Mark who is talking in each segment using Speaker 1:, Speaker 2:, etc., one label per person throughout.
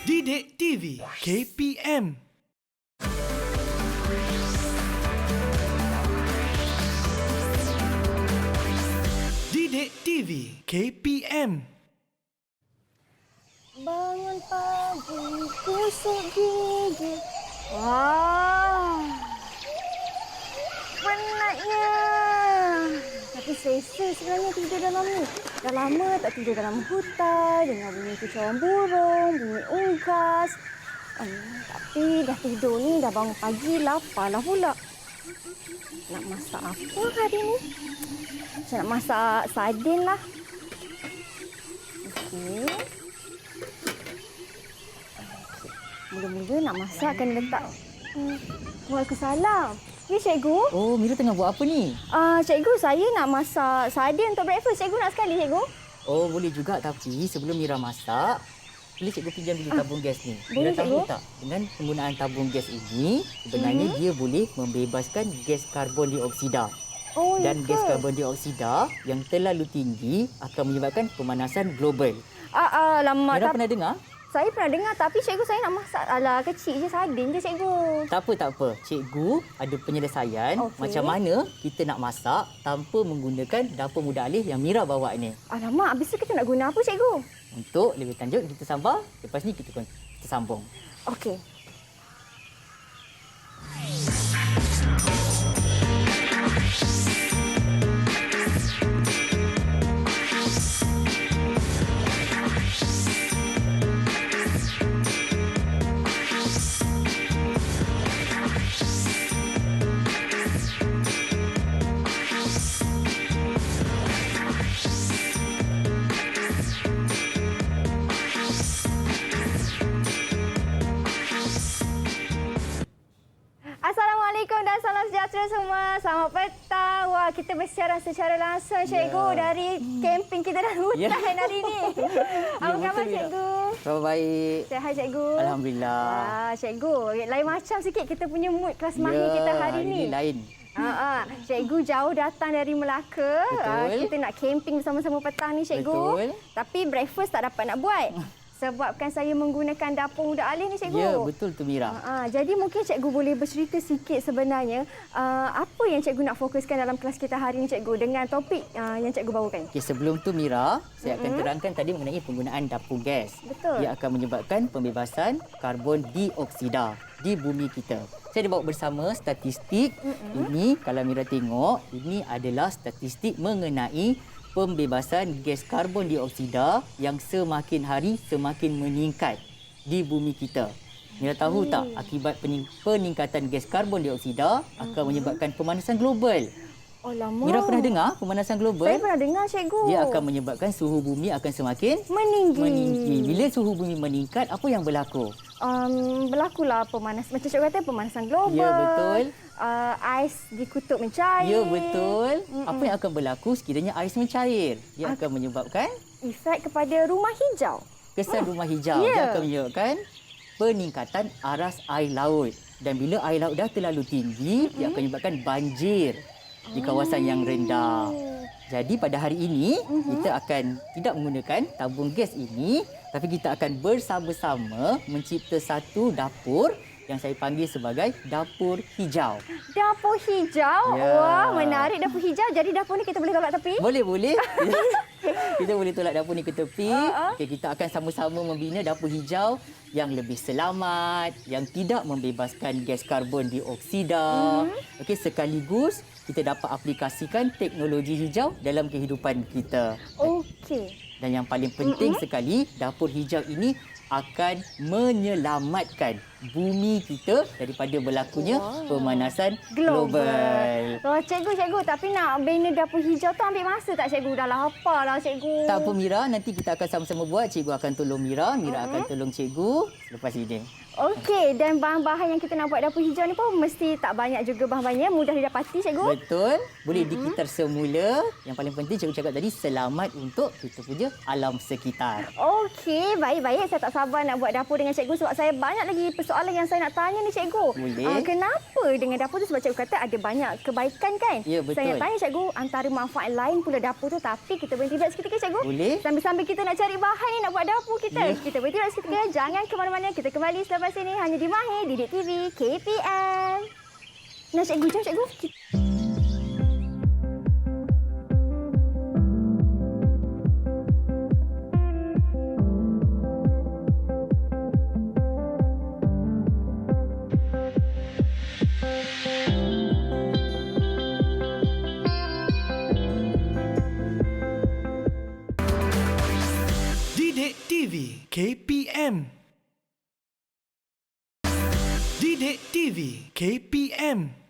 Speaker 1: Didik TV KPM. Didik TV KPM.
Speaker 2: Bangun pagi, gosok gigi. Wah, penatnya. Tapi selesa sebenarnya tidur dalam ni. Dah lama tak tidur dalam hutan, dengar bunyi kicauan burung, bunyi unggas. Tapi dah tidur ni, dah bangun pagi, laparlah pula. Nak masak apa hari ni? Saya nak masak sardin lah. Okey. Mula-mula nak masak kena letak Waalaikumsalam. Ya, cikgu.
Speaker 3: Oh, Mira tengah buat apa ni?
Speaker 2: Cikgu, saya nak masak sardin untuk breakfast. Cikgu nak sekali, cikgu?
Speaker 3: Oh, boleh juga, tapi sebelum Mira masak, boleh cikgu pinjam dulu tabung gas ni.
Speaker 2: Boleh,
Speaker 3: Mira tahu
Speaker 2: cikgu.
Speaker 3: tak, dengan penggunaan tabung gas ini, sebenarnya dia boleh membebaskan gas karbon dioksida.
Speaker 2: Oh,
Speaker 3: Dan
Speaker 2: ya
Speaker 3: gas
Speaker 2: ke?
Speaker 3: karbon dioksida yang terlalu tinggi akan menyebabkan pemanasan global.
Speaker 2: Lama.
Speaker 3: Mira pernah dengar?
Speaker 2: Saya pernah dengar, tapi cikgu saya nak masak. Alah, kecil je sardin je, cikgu.
Speaker 3: Tak apa. Cikgu ada penyelesaian
Speaker 2: Okey.
Speaker 3: macam mana kita nak masak tanpa menggunakan dapur mudah alih yang Mira bawa ni.
Speaker 2: Alamak, habis tu kita nak guna apa, cikgu?
Speaker 3: Untuk lebih lanjut, kita sabar. Lepas ni kita sambung.
Speaker 2: Okey. Assalamualaikum dan salam sejahtera semua. Selamat petang. Wah, kita bersiaran secara langsung, cikgu, dari camping kita dalam hutan hari ini. Apa khabar,
Speaker 3: betul, Mira.
Speaker 2: cikgu?
Speaker 3: Selamat baik.
Speaker 2: Sihat, cikgu?
Speaker 3: Alhamdulillah.
Speaker 2: Cikgu, lain macam sikit kita punya mood kelas mahir kita hari
Speaker 3: ini
Speaker 2: ini.
Speaker 3: lain.
Speaker 2: Cikgu jauh datang dari Melaka.
Speaker 3: Betul.
Speaker 2: Kita nak camping bersama-sama petang ni, cikgu.
Speaker 3: Betul.
Speaker 2: Tapi breakfast tak dapat nak buat. Sebabkan saya menggunakan dapur mudah alih ni, cikgu.
Speaker 3: Ya, betul tu Mira.
Speaker 2: Jadi mungkin cikgu boleh bercerita sikit sebenarnya apa yang cikgu nak fokuskan dalam kelas kita hari ini, cikgu, dengan topik yang cikgu bawakan.
Speaker 3: Okey, sebelum tu Mira, saya akan terangkan tadi mengenai penggunaan dapur gas.
Speaker 2: Betul.
Speaker 3: Ia akan menyebabkan pembebasan karbon dioksida di bumi kita. Saya ada bawa bersama statistik. Ini kalau Mira tengok, ini adalah statistik mengenai pembebasan gas karbon dioksida yang semakin hari semakin meningkat di bumi kita. Mira tahu tak, akibat peningkatan gas karbon dioksida akan menyebabkan pemanasan global.
Speaker 2: Oh, lama.
Speaker 3: Mira pernah dengar pemanasan global?
Speaker 2: Saya pernah dengar, cikgu.
Speaker 3: Dia akan menyebabkan suhu bumi akan semakin
Speaker 2: meninggi.
Speaker 3: Bila suhu bumi meningkat, apa yang berlaku?
Speaker 2: Berlakulah pemanasan. Macam cikgu kata, pemanasan global.
Speaker 3: Ya, betul.
Speaker 2: Ais di kutub mencair.
Speaker 3: Ya, betul. Apa yang akan berlaku sekiranya ais mencair? Dia akan menyebabkan
Speaker 2: Efek kepada rumah hijau.
Speaker 3: kesan rumah hijau.
Speaker 2: Ya.
Speaker 3: Dia akan menyebabkan peningkatan aras air laut. Dan bila air laut dah terlalu tinggi, dia akan menyebabkan banjir di kawasan yang rendah. Jadi pada hari ini, kita akan tidak menggunakan tabung gas ini, tapi kita akan bersama-sama mencipta satu dapur yang saya panggil sebagai dapur hijau.
Speaker 2: Dapur hijau?
Speaker 3: Ya.
Speaker 2: Wah, menarik dapur hijau. Jadi dapur ni kita boleh tolak tepi?
Speaker 3: Boleh. Kita boleh tolak dapur ni ke tepi. Okey, kita akan sama-sama membina dapur hijau yang lebih selamat, yang tidak membebaskan gas karbon dioksida. Okey, sekaligus kita dapat aplikasikan teknologi hijau dalam kehidupan kita.
Speaker 2: Okey.
Speaker 3: Dan yang paling penting sekali, dapur hijau ini akan menyelamatkan bumi kita daripada berlakunya pemanasan global.
Speaker 2: Oh, cikgu, tapi nak bina dapur hijau tu ambil masa tak, cikgu? Dah lapar lah, cikgu.
Speaker 3: Tak apa Mira, nanti kita akan sama-sama buat. Cikgu akan tolong Mira, Mira akan tolong cikgu selepas ini.
Speaker 2: Okey, dan bahan-bahan yang kita nak buat dapur hijau ni pun mesti tak banyak juga bahan-bahannya. Mudah didapati, cikgu.
Speaker 3: Betul. Boleh dikitar semula. Yang paling penting cikgu cakap tadi, selamat untuk kita punya alam sekitar.
Speaker 2: Okey, baik-baik. Saya tak sabar nak buat dapur dengan cikgu sebab saya banyak lagi persoalan soalan yang saya nak tanya ni cikgu.
Speaker 3: Boleh.
Speaker 2: Kenapa dengan dapur tu, sebab cikgu kata ada banyak kebaikan kan?
Speaker 3: Ya, betul.
Speaker 2: Saya nak tanya cikgu, antara manfaat lain pula dapur tu, tapi kita berhenti berehat seketika cikgu.
Speaker 3: Boleh.
Speaker 2: Sambil-sambil kita nak cari bahan ni nak buat dapur kita.
Speaker 3: Ya.
Speaker 2: Kita berhenti berehat seketika. Jangan ke mana-mana. Kita kembali selepas ini hanya di Mahir Didik TV KPM. Nah cikgu, jom cikgu.
Speaker 1: Didik TV KPM. Didik TV KPM.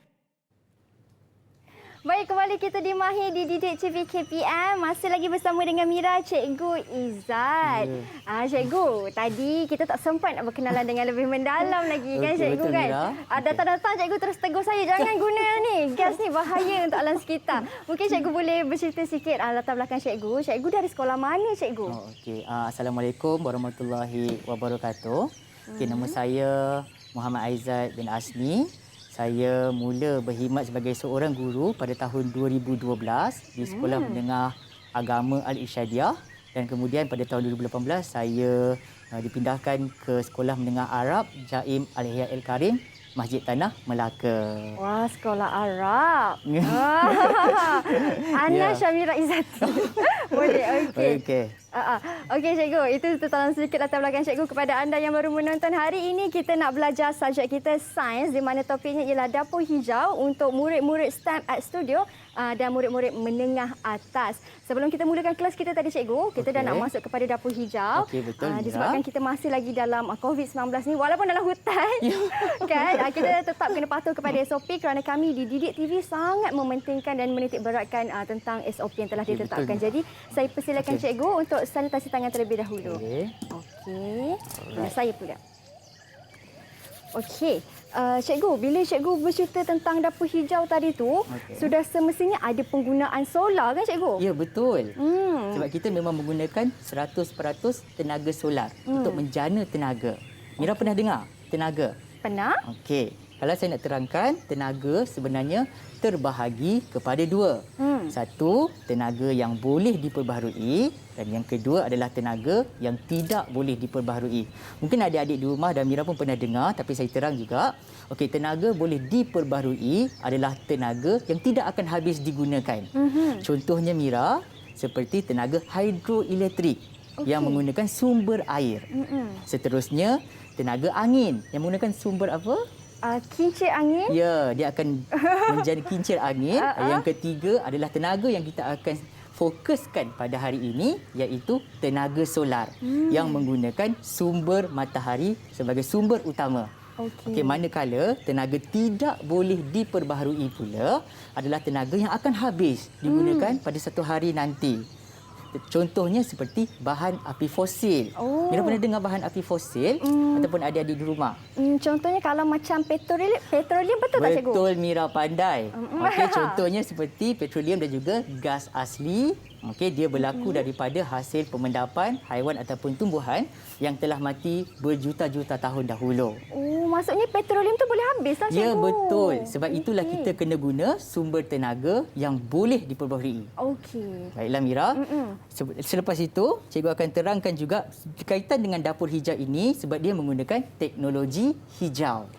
Speaker 2: Baik, kembali kita di Mahir di Didik TV KPM. Masih lagi bersama dengan Mira, Cikgu Izzat. Cikgu, tadi kita tak sempat nak berkenalan dengan lebih mendalam lagi kan
Speaker 3: Okey,
Speaker 2: Cikgu
Speaker 3: betul,
Speaker 2: kan?
Speaker 3: Mira.
Speaker 2: Datang-datang Cikgu terus tegur saya, jangan guna ni. Gas ni bahaya untuk alam sekitar. Mungkin Cikgu boleh bercerita sikit latar belakang Cikgu. Cikgu dari sekolah mana Cikgu?
Speaker 3: Okey. Assalamualaikum warahmatullahi wabarakatuh. Okey, nama saya Muhammad Aizat bin Asni. Saya mula berkhidmat sebagai seorang guru pada tahun 2012 di Sekolah Menengah Agama Al-Irsyadiah, dan kemudian pada tahun 2018 saya dipindahkan ke Sekolah Menengah Arab Jaim Al-Ihya Al-Karim, Masjid Tanah Melaka.
Speaker 2: Wah, sekolah Arab. Ana
Speaker 3: Ya.
Speaker 2: Syamira Izzati. Boleh, okey.
Speaker 3: Okey.
Speaker 2: Okey cikgu, itu tentang sedikit latar belakang cikgu kepada anda yang baru menonton. Hari ini kita nak belajar subjek kita sains, di mana topiknya ialah dapur hijau untuk murid-murid STEM at Studio dan murid-murid menengah atas. Sebelum kita mulakan kelas kita tadi cikgu, kita dah nak masuk kepada dapur hijau.
Speaker 3: Okey, betul, Mira.
Speaker 2: Disebabkan kita masih lagi dalam COVID-19 ni, walaupun dalam hutan. Kan? Kita tetap kena patuh kepada SOP kerana kami di Didik TV sangat mementingkan dan menitik beratkan tentang SOP yang telah
Speaker 3: Okey,
Speaker 2: ditetapkan.
Speaker 3: betul.
Speaker 2: Jadi saya persilakan cikgu untuk sanitasi tangan terlebih dahulu.
Speaker 3: Okey.
Speaker 2: Okey. Saya pula. Okey. Cikgu, bila cikgu bercerita tentang dapur hijau tadi tu, sudah semestinya ada penggunaan solar kan cikgu?
Speaker 3: Ya, betul. Sebab kita memang menggunakan 100% tenaga solar untuk menjana tenaga. Mira pernah dengar tenaga?
Speaker 2: Pernah?
Speaker 3: Okey. Kalau saya nak terangkan, tenaga sebenarnya terbahagi kepada dua. Satu, tenaga yang boleh diperbaharui, dan yang kedua adalah tenaga yang tidak boleh diperbaharui. Mungkin adik-adik di rumah dan Mira pun pernah dengar, tapi saya terang juga. Okey, tenaga boleh diperbaharui adalah tenaga yang tidak akan habis digunakan. Contohnya Mira, seperti tenaga hidroelektrik yang menggunakan sumber air. Seterusnya, tenaga angin yang menggunakan sumber apa?
Speaker 2: Kincir angin?
Speaker 3: Ya, dia akan menjadi kincir angin. Yang ketiga adalah tenaga yang kita akan fokuskan pada hari ini, iaitu tenaga solar yang menggunakan sumber matahari sebagai sumber utama. Okey, manakala tenaga tidak boleh diperbaharui pula adalah tenaga yang akan habis digunakan pada satu hari nanti. Contohnya seperti bahan api fosil. Mira pernah dengar bahan api fosil ataupun adik-adik di rumah?
Speaker 2: Contohnya kalau macam petroleum betul tak cikgu?
Speaker 3: Betul, Mira pandai. Okey, contohnya seperti petroleum dan juga gas asli. Okey, dia berlaku daripada hasil pemendapan haiwan ataupun tumbuhan yang telah mati berjuta-juta tahun dahulu.
Speaker 2: Maksudnya petroleum tu boleh habis lah cikgu?
Speaker 3: Ya, betul. Sebab itulah kita kena guna sumber tenaga yang boleh diperbaharui.
Speaker 2: Okey.
Speaker 3: Baiklah Mira. Selepas itu, cikgu akan terangkan juga berkaitan dengan dapur hijau ini sebab dia menggunakan teknologi hijau.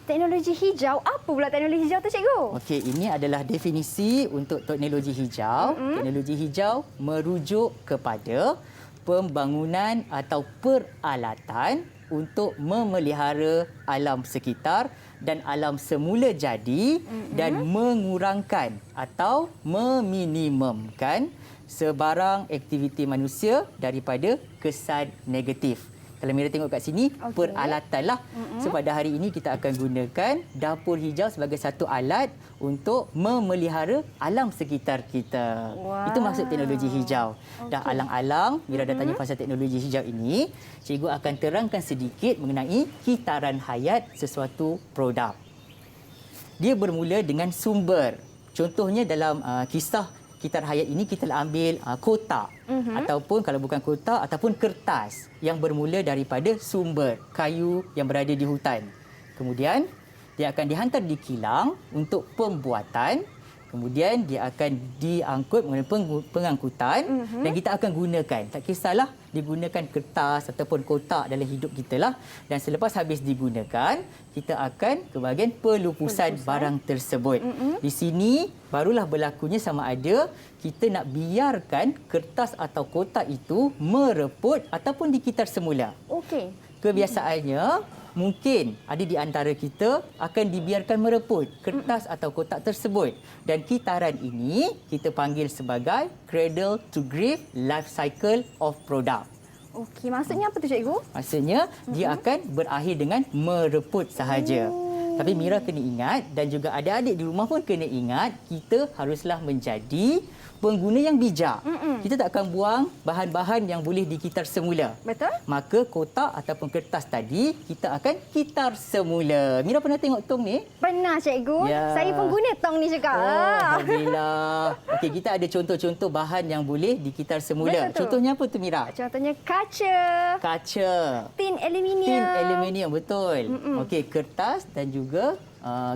Speaker 2: Teknologi hijau. Apa pula teknologi hijau tu cikgu?
Speaker 3: Okey, ini adalah definisi untuk teknologi hijau. Teknologi hijau merujuk kepada pembangunan atau peralatan untuk memelihara alam sekitar dan alam semula jadi dan mengurangkan atau meminimumkan sebarang aktiviti manusia daripada kesan negatif. Kalau Mira tengok kat sini, peralatan lah. So pada hari ini kita akan gunakan dapur hijau sebagai satu alat untuk memelihara alam sekitar kita. Itu maksud teknologi hijau. Dah alang-alang, Mira dah tanya pasal teknologi hijau ini, cikgu akan terangkan sedikit mengenai kitaran hayat sesuatu produk. Dia bermula dengan sumber. Contohnya dalam kisah kitar hayat ini kita ambil kotak ataupun kalau bukan kotak ataupun kertas yang bermula daripada sumber kayu yang berada di hutan. Kemudian dia akan dihantar di kilang untuk pembuatan. Kemudian dia akan diangkut menggunakan pengangkutan dan kita akan gunakan. Tak kisahlah digunakan kertas ataupun kotak dalam hidup kita lah. Dan selepas habis digunakan, kita akan ke bahagian pelupusan barang tersebut. Di sini barulah berlakunya sama ada kita nak biarkan kertas atau kotak itu mereput ataupun dikitar semula.
Speaker 2: Okey.
Speaker 3: Kebiasaannya, mungkin ada di antara kita akan dibiarkan mereput kertas atau kotak tersebut. Dan kitaran ini kita panggil sebagai cradle to grave life cycle of product.
Speaker 2: Okey, maksudnya apa tu cikgu?
Speaker 3: Maksudnya dia akan berakhir dengan mereput sahaja. Tapi Mira kena ingat dan juga adik-adik di rumah pun kena ingat, kita haruslah menjadi pengguna yang bijak. Kita tak akan buang bahan-bahan yang boleh dikitar semula.
Speaker 2: Betul?
Speaker 3: Maka kotak ataupun kertas tadi kita akan kitar semula. Mira pernah tengok tong ni?
Speaker 2: Pernah cikgu.
Speaker 3: Ya.
Speaker 2: Saya pun guna tong ni juga.
Speaker 3: Oh, alhamdulillah. Okey, kita ada contoh-contoh bahan yang boleh dikitar semula.
Speaker 2: Betul tu.
Speaker 3: Contohnya apa tu Mira?
Speaker 2: Contohnya kaca,
Speaker 3: Kaca.
Speaker 2: tin aluminium.
Speaker 3: Tin aluminium, betul. Okey, kertas dan juga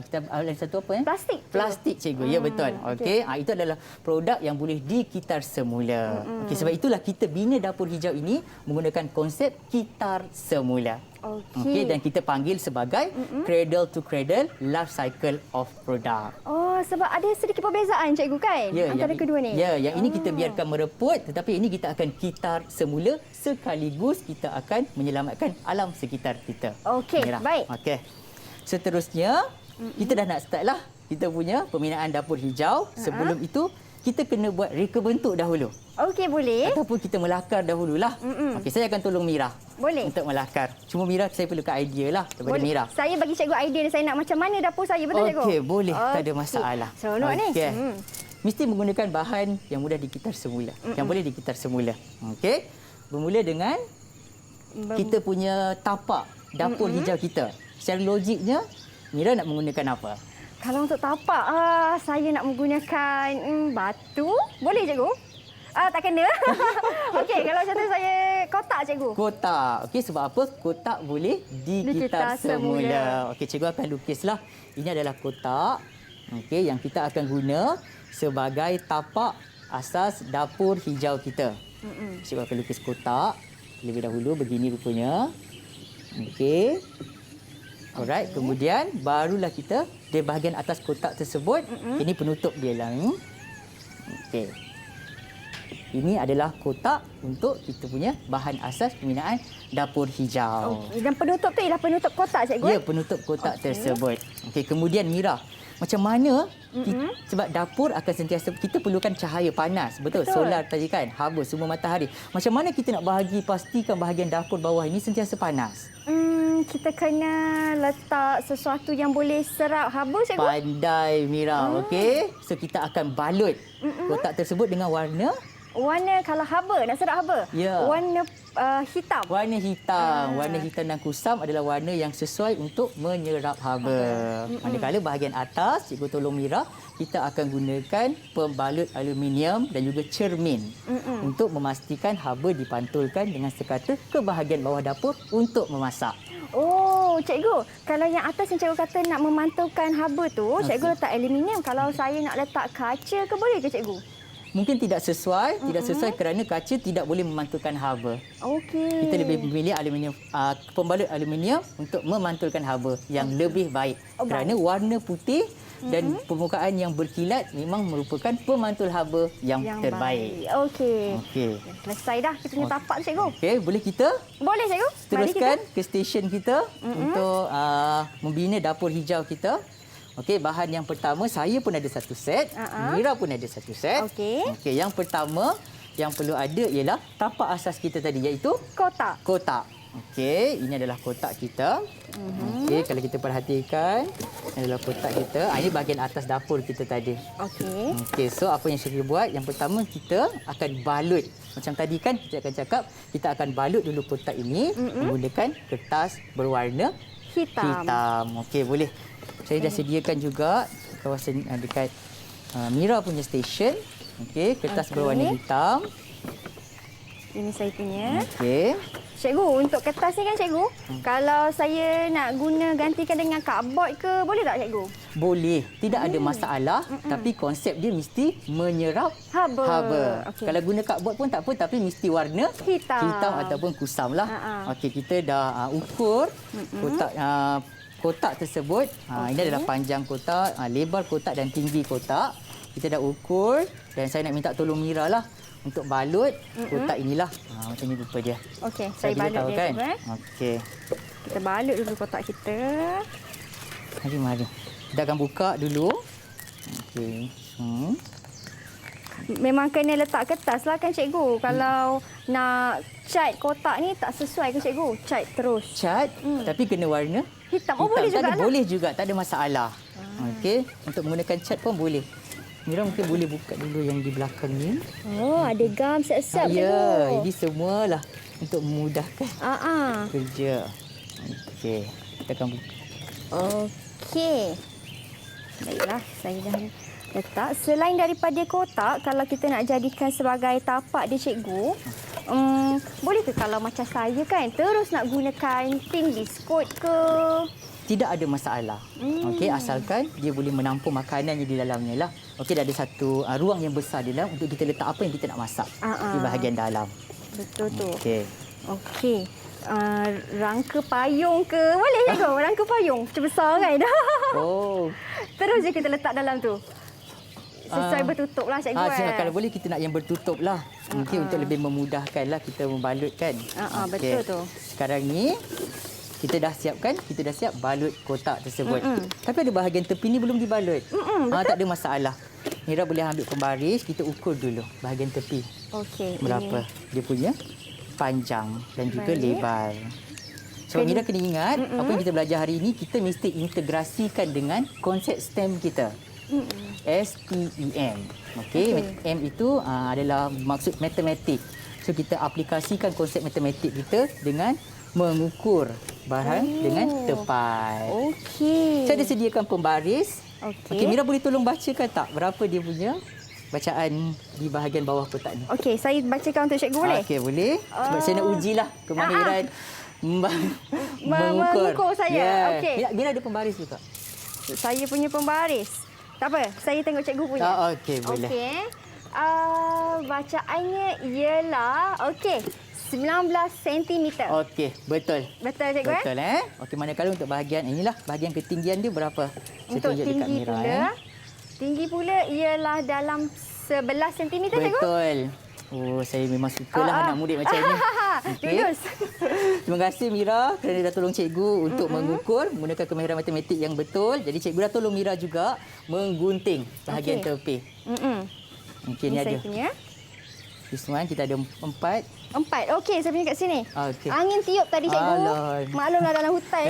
Speaker 3: kita ada satu apa ya?
Speaker 2: Plastik.
Speaker 3: Plastik cikgu. Ya betul. Okey, itu adalah produk yang boleh dikitar semula. Okey, sebab itulah kita bina dapur hijau ini menggunakan konsep kitar semula. Okey, dan kita panggil sebagai cradle to cradle life cycle of product.
Speaker 2: Oh, sebab ada sedikit perbezaan cikgu kan? Antara kedua ni.
Speaker 3: Ya, yang ini kita biarkan mereput, tetapi ini kita akan kitar semula sekaligus kita akan menyelamatkan alam sekitar kita.
Speaker 2: Okey, baik.
Speaker 3: Okey. Seterusnya, kita dah nak start lah kita punya pembinaan dapur hijau. Sebelum itu, kita kena buat reka bentuk dahulu.
Speaker 2: Okey, boleh.
Speaker 3: Ataupun kita melakar dahululah. Okey, saya akan tolong Mira.
Speaker 2: Boleh.
Speaker 3: Untuk melakar. Cuma Mira, saya perlukan idea lah daripada
Speaker 2: Boleh.
Speaker 3: Mira.
Speaker 2: Saya bagi cikgu idea saya nak macam mana dapur saya. Betul cikgu?
Speaker 3: Okey, boleh. Tak ada masalah.
Speaker 2: Seronok ni.
Speaker 3: Mesti menggunakan bahan yang mudah dikitar semula. Yang boleh dikitar semula. Okey. Bermula dengan kita punya tapak dapur hijau kita. Secara logiknya, Mira nak menggunakan apa?
Speaker 2: Kalau untuk tapak, saya nak menggunakan batu. Boleh cikgu? Tak kena. Okey, kalau macam tu saya kotak cikgu.
Speaker 3: Kotak. Okey, sebab apa? Kotak boleh dikitar semula. Okey, cikgu akan lukislah. Ini adalah kotak. Okey, yang kita akan guna sebagai tapak asas dapur hijau kita. Cikgu akan lukis kotak lebih dahulu begini rupanya. Okey. Alright, kemudian barulah kita di bahagian atas kotak tersebut, ini penutup dia lah. Okey. Ini adalah kotak untuk kita punya bahan asas pembinaan dapur hijau.
Speaker 2: Okey, dan penutup tu ialah penutup kotak cikgu?
Speaker 3: Ya, penutup kotak tersebut. Okey, kemudian Mira, macam mana sebab dapur akan sentiasa kita perlukan cahaya panas, betul? Solar tadi kan, haba semua matahari. Macam mana kita nak pastikan bahagian dapur bawah ini sentiasa panas?
Speaker 2: Kita kena letak sesuatu yang boleh serap haba cikgu.
Speaker 3: Pandai Mira, okey. So kita akan balut kotak tersebut dengan warna
Speaker 2: kalau haba, nak serap haba.
Speaker 3: Ya.
Speaker 2: Warna hitam.
Speaker 3: Warna hitam. Warna hitam dan kusam adalah warna yang sesuai untuk menyerap haba. Manakala bahagian atas, cikgu tolong Mira, kita akan gunakan pembalut aluminium dan juga cermin untuk memastikan haba dipantulkan dengan sekata ke bahagian bawah dapur untuk memasak.
Speaker 2: Oh, cikgu, kalau yang atas yang cikgu kata nak memantulkan haba tu, cikgu letak aluminium. Kalau saya nak letak kaca ke, boleh ke cikgu?
Speaker 3: Mungkin tidak sesuai, kerana kaca tidak boleh memantulkan haba.
Speaker 2: Okey.
Speaker 3: Kita lebih memilih aluminium, pembalut aluminium untuk memantulkan haba yang lebih baik. Kerana warna putih dan permukaan yang berkilat memang merupakan pemantul haba yang terbaik.
Speaker 2: Okey. Selesai dah kita punya tapak tu, cikgu.
Speaker 3: Okey, boleh kita?
Speaker 2: Boleh cikgu.
Speaker 3: Teruskan ke stesen kita untuk membina dapur hijau kita. Okey, bahan yang pertama saya pun ada satu set, Mira pun ada satu set. Okey, yang pertama yang perlu ada ialah tapak asas kita tadi iaitu
Speaker 2: kotak.
Speaker 3: Okey, ini adalah kotak kita. Okey, kalau kita perhatikan, ini adalah kotak kita. Ini bahagian atas dapur kita tadi. Okey, so apa yang saya buat? Yang pertama kita akan balut. Macam tadi kan kita akan cakap, kita akan balut dulu kotak ini menggunakan kertas berwarna hitam. Okey, boleh. Saya dah sediakan juga kawasan dekat Mira punya stesen. Okey, kertas
Speaker 2: Okey.
Speaker 3: berwarna hitam.
Speaker 2: Ini saya punya.
Speaker 3: Okey.
Speaker 2: Cikgu, untuk kertas ni kan cikgu, kalau saya nak guna gantikan dengan cardboard ke, boleh tak cikgu?
Speaker 3: Boleh, tidak ada masalah, tapi konsep dia mesti menyerap
Speaker 2: Haba. Okey.
Speaker 3: Kalau guna cardboard pun tak apa, tapi mesti warna
Speaker 2: Hitam.
Speaker 3: ataupun kusam lah. Okey, kita dah ukur kotak tersebut. Ini adalah panjang kotak, lebar kotak dan tinggi kotak. Kita dah ukur dan saya nak minta tolong Mira lah untuk balut kotak inilah. Macam ni rupa dia.
Speaker 2: Okey, saya balut
Speaker 3: tahu
Speaker 2: dia
Speaker 3: kan?
Speaker 2: cikgu.
Speaker 3: Okey.
Speaker 2: Kita balut dulu kotak kita.
Speaker 3: Mari. Kita akan buka dulu. Okey.
Speaker 2: Memang kena letak kertas lah kan cikgu. Kalau nak cat kotak ni tak sesuai ke cikgu? Cat terus.
Speaker 3: Cat, tapi kena warna
Speaker 2: Hitam. Oh, boleh
Speaker 3: tak
Speaker 2: juga
Speaker 3: ada,
Speaker 2: lah.
Speaker 3: boleh juga, tak ada masalah. Okey, untuk menggunakan cat pun boleh. Mira mungkin boleh buka dulu yang di belakang ni.
Speaker 2: Oh, ada gam siap-siap cikgu.
Speaker 3: Ya, ini semualah untuk memudahkan
Speaker 2: Ah.
Speaker 3: kerja. Okey, kita akan buka.
Speaker 2: Okey. Baiklah, saya dah letak. Selain daripada kotak, kalau kita nak jadikan sebagai tapak dia cikgu, boleh ke kalau macam saya kan terus nak gunakan tin biskut ke?
Speaker 3: Tidak ada masalah. Okey, asalkan dia boleh menampung makanan yang di dalamnya lah. Okey, dah ada satu ruang yang besar di dalam untuk kita letak apa yang kita nak masak di bahagian dalam.
Speaker 2: Betul tu.
Speaker 3: Okey.
Speaker 2: Okey. Rangka payung ke? Boleh cikgu? Rangka payung. Macam besar kan?
Speaker 3: Oh.
Speaker 2: Terus je kita letak dalam tu. Sesuai bertutup lah cikgu.
Speaker 3: Kalau boleh kita nak yang bertutup lah. Mungkin untuk lebih memudahkan lah kita membalut kan.
Speaker 2: Betul tu.
Speaker 3: Sekarang ni kita dah siap balut kotak tersebut. Tapi ada bahagian tepi ni belum dibalut. Tak ada masalah. Mira boleh ambil pembaris, kita ukur dulu bahagian tepi.
Speaker 2: Okey.
Speaker 3: Berapa dia punya panjang dan juga lebar. So Mira kena ingat apa yang kita belajar hari ini, kita mesti integrasikan dengan konsep STEM kita. STEM. Okey, M itu adalah maksud matematik. So kita aplikasikan konsep matematik kita dengan mengukur barang dengan tepat.
Speaker 2: Okey.
Speaker 3: Saya ada sediakan pembaris. Okey, Mira boleh tolong bacakan tak berapa dia punya bacaan di bahagian bawah kotak ni?
Speaker 2: Okey, saya bacakan untuk cikgu boleh?
Speaker 3: Okey, boleh. Sebab saya nak ujilah kemahiran mengukur
Speaker 2: saya.
Speaker 3: Yeah.
Speaker 2: Okey.
Speaker 3: Mira ada pembaris juga.
Speaker 2: Saya punya pembaris. Tak apa, saya tengok cikgu punya.
Speaker 3: Okey, boleh.
Speaker 2: Okey. Bacaannya ialah 19 cm.
Speaker 3: Okey, betul.
Speaker 2: Betul cikgu
Speaker 3: Betul Okey, manakala untuk bahagian inilah bahagian ketinggian dia berapa? Saya
Speaker 2: Untuk
Speaker 3: tunjuk dekat
Speaker 2: tinggi
Speaker 3: Mira
Speaker 2: pula. Tinggi pula ialah dalam 11 cm cikgu.
Speaker 3: Betul. Oh, saya memang sukalah anak murid macam ni. Okey.
Speaker 2: Lulus.
Speaker 3: Terima kasih Mira kerana dah tolong cikgu untuk mengukur menggunakan kemahiran matematik yang betul. Jadi cikgu dah tolong Mira juga menggunting bahagian tepi. Okey, ni ada.
Speaker 2: Saya punya.
Speaker 3: This one kita ada 4.
Speaker 2: 4. Okey, saya punya kat sini.
Speaker 3: Okey.
Speaker 2: Angin tiup tadi cikgu.
Speaker 3: Alah.
Speaker 2: Maklumlah dalam hutan.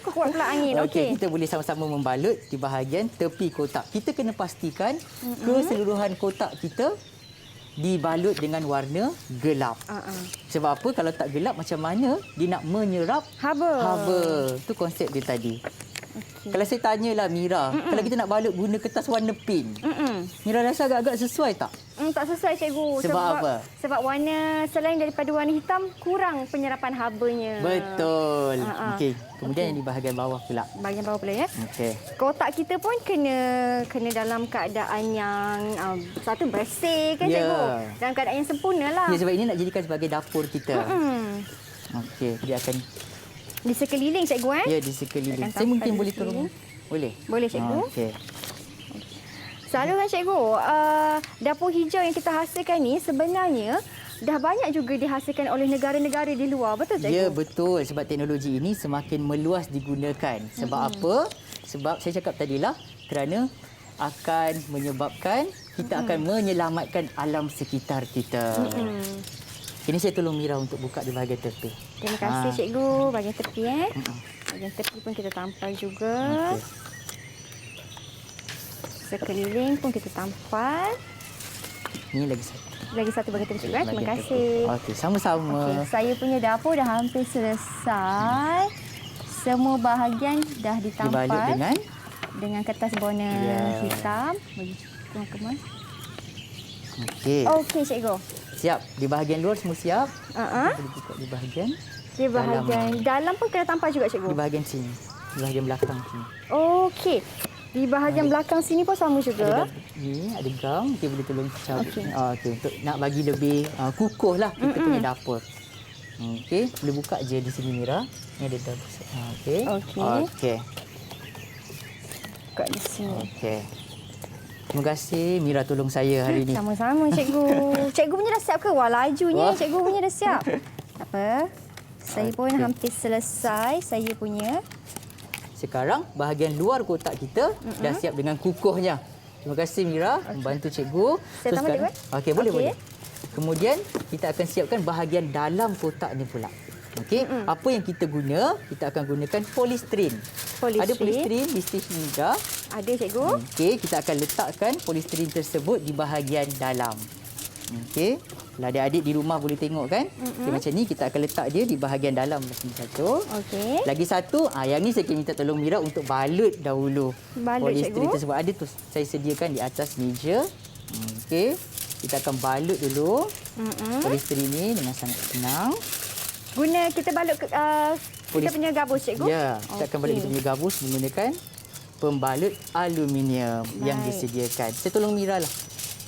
Speaker 2: Kuat pula angin.
Speaker 3: Okey, kita boleh sama-sama membalut di bahagian tepi kotak. Kita kena pastikan keseluruhan kotak kita dibalut dengan warna gelap. Sebab apa? Kalau tak gelap macam mana dia nak menyerap haba. Itu konsep dia tadi. Okay. Kalau saya tanyalah Mira, kalau kita nak balut guna kertas warna pink, Mira rasa agak-agak sesuai tak?
Speaker 2: Tak sesuai cikgu.
Speaker 3: Sebab apa?
Speaker 2: Sebab warna selain daripada warna hitam kurang penyerapan habanya.
Speaker 3: Betul. Okey. Kemudian yang di bahagian bawah pula.
Speaker 2: Bahagian bawah pula ya.
Speaker 3: Okey.
Speaker 2: Kotak kita pun kena dalam keadaan yang satu bersih kan cikgu. Dalam keadaan yang sempurna lah.
Speaker 3: Ya, sebab ini nak jadikan sebagai dapur kita. Okey, dia akan
Speaker 2: di sekeliling cikgu
Speaker 3: Ya, di sekeliling. Saya mungkin boleh tolong. Boleh?
Speaker 2: Boleh cikgu.
Speaker 3: Okey.
Speaker 2: Selalu kan cikgu, dapur hijau yang kita hasilkan ni sebenarnya dah banyak juga dihasilkan oleh negara-negara di luar. Betul cikgu?
Speaker 3: Ya, betul. Sebab teknologi ini semakin meluas digunakan. Sebab apa? Sebab saya cakap tadilah kerana akan menyebabkan kita akan menyelamatkan alam sekitar kita. Ini saya tolong Mira untuk buka di bahagian tepi.
Speaker 2: Terima kasih cikgu. Bahagian tepi Bahagian tepi pun kita tampal juga. Sekeliling pun kita tampal.
Speaker 3: Ini lagi satu.
Speaker 2: Lagi satu bahagian tepi cikgu. Terima kasih.
Speaker 3: Okey, sama-sama.
Speaker 2: Okay, saya punya dapur dah hampir selesai. Semua bahagian dah ditampal.
Speaker 3: Dibalut dengan
Speaker 2: kertas warna hitam. Bagi kemas.
Speaker 3: Okey.
Speaker 2: Okey, cikgu.
Speaker 3: Siap. Di bahagian luar semua siap.
Speaker 2: Ha.
Speaker 3: Boleh buka di bahagian
Speaker 2: Di bahagian dalam pun kena tampal juga,
Speaker 3: di
Speaker 2: cikgu.
Speaker 3: bahagian sini. Di bahagian belakang sini.
Speaker 2: Okey. Di bahagian belakang sini pun sama juga.
Speaker 3: Ni ada gam, kita boleh tolong cabut.
Speaker 2: Okey.
Speaker 3: Okey, untuk nak bagi lebih kukuh lah kita punya dapur. Okey, boleh buka je di sini Mira. Ni ada dapur. Okey.
Speaker 2: Okey.
Speaker 3: Okey.
Speaker 2: Kat di sini.
Speaker 3: Okey. Terima kasih Mira tolong saya hari ni.
Speaker 2: Sama-sama, cikgu. Cikgu punya dah siap ke? Wah, lajunya.
Speaker 3: Wah.
Speaker 2: Cikgu punya dah siap. Tak apa. Saya pun hampir selesai saya punya.
Speaker 3: Sekarang bahagian luar kotak kita dah siap dengan kukuhnya. Terima kasih Mira membantu cikgu.
Speaker 2: Saya tambah, cikgu?
Speaker 3: Okey, boleh
Speaker 2: Okey.
Speaker 3: boleh. Kemudian kita akan siapkan bahagian dalam kotak ni pula. Okey, apa yang kita guna? Kita akan gunakan polystyrene. Ada polystyrene di sini Mira.
Speaker 2: Ada, cikgu.
Speaker 3: Okey, kita akan letakkan polystyrene tersebut di bahagian dalam. Okey. Kalau adik-adik di rumah boleh tengok kan. Okay, macam ni kita akan letak dia di bahagian dalam macam ni satu.
Speaker 2: Okey.
Speaker 3: Lagi satu, yang ni saya akan minta tolong Mira untuk balut dahulu.
Speaker 2: Balut,
Speaker 3: polystyrene
Speaker 2: cikgu.
Speaker 3: tersebut. Ada tu saya sediakan di atas meja. Okey. Kita akan balut dulu polystyrene ni dengan sangat senang.
Speaker 2: Kita balut kita punya gabus, cikgu?
Speaker 3: Ya, kita akan balut kita punya gabus menggunakan pembalut aluminium yang
Speaker 2: Baik.
Speaker 3: disediakan. Saya tolong Mira lah.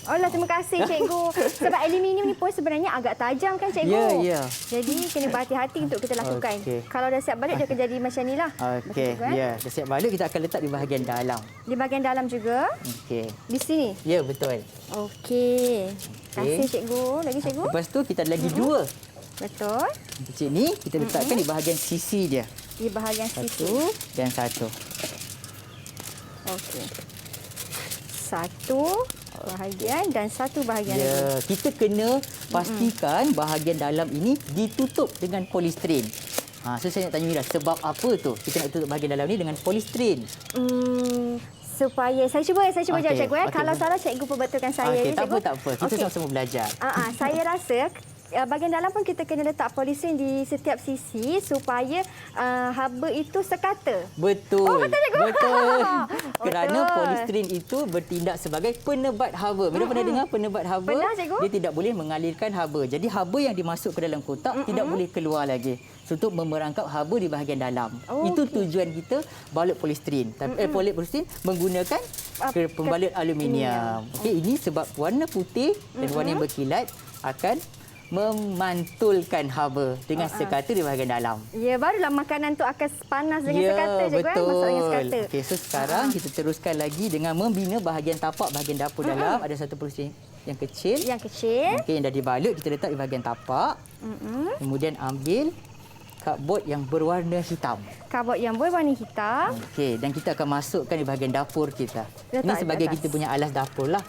Speaker 2: Oh lah, terima kasih, cikgu. Sebab aluminium ni pun sebenarnya agak tajam kan, cikgu?
Speaker 3: Ya, ya.
Speaker 2: Jadi kena berhati-hati untuk kita lakukan.
Speaker 3: Okey.
Speaker 2: Kalau dah siap balik, dia akan jadi macam ni lah.
Speaker 3: Okey, ya. Dah siap balut, kita akan letak di bahagian dalam.
Speaker 2: Di bahagian dalam juga.
Speaker 3: Okey.
Speaker 2: Di sini.
Speaker 3: Ya, betul.
Speaker 2: Okey. Terima kasih, cikgu. Lagi, cikgu?
Speaker 3: Lepas tu kita ada lagi dua.
Speaker 2: Betul.
Speaker 3: Kecil ni kita letakkan di bahagian sisi dia.
Speaker 2: Di bahagian
Speaker 3: Satu
Speaker 2: sisi.
Speaker 3: dan satu.
Speaker 2: Okey. Satu bahagian dan satu bahagian lagi.
Speaker 3: Ya, kita kena pastikan bahagian dalam ini ditutup dengan polystyrene. So saya nak tanya Mira, sebab apa tu kita nak tutup bahagian dalam ni dengan polystyrene?
Speaker 2: Supaya saya cuba jawab,
Speaker 3: Okey,
Speaker 2: cikgu.
Speaker 3: okey,
Speaker 2: Kalau
Speaker 3: boleh.
Speaker 2: salah, cikgu perbetulkan saya.
Speaker 3: Okey,
Speaker 2: ya,
Speaker 3: tak
Speaker 2: cikgu?
Speaker 3: apa, tak apa. Kita
Speaker 2: Okey.
Speaker 3: sama-sama belajar.
Speaker 2: Saya rasa bahagian dalam pun kita kena letak polystyrene di setiap sisi supaya haba itu sekata.
Speaker 3: Betul.
Speaker 2: Oh, betul, cikgu.
Speaker 3: Betul. Kerana
Speaker 2: Betul.
Speaker 3: polystyrene itu bertindak sebagai penebat haba. Mira pernah dengar penebat haba?
Speaker 2: Pernah, cikgu.
Speaker 3: Dia tidak boleh mengalirkan haba. Jadi haba yang dimasuk ke dalam kotak tidak boleh keluar lagi. Untuk memerangkap haba di bahagian dalam. Itu tujuan kita balut polystyrene. Polystyrene menggunakan pembalut aluminium. Okey, ini sebab warna putih dan warna yang berkilat akan memantulkan haba dengan sekata di bahagian dalam.
Speaker 2: Ya, barulah makanan tu akan panas dengan sekata, cikgu.
Speaker 3: Betul.
Speaker 2: Masak dengan sekata.
Speaker 3: Okey, so sekarang kita teruskan lagi dengan membina bahagian tapak, bahagian dapur dalam. Ada satu polystyrene yang kecil.
Speaker 2: Yang kecil.
Speaker 3: Okey, yang dah dibalut, kita letak di bahagian tapak. Kemudian ambil cardboard yang berwarna hitam.
Speaker 2: Kabut yang berwarna hitam.
Speaker 3: Okey, dan kita akan masukkan di bahagian dapur kita.
Speaker 2: Letak
Speaker 3: Ini
Speaker 2: di
Speaker 3: sebagai
Speaker 2: atas.
Speaker 3: kita punya alas dapur lah.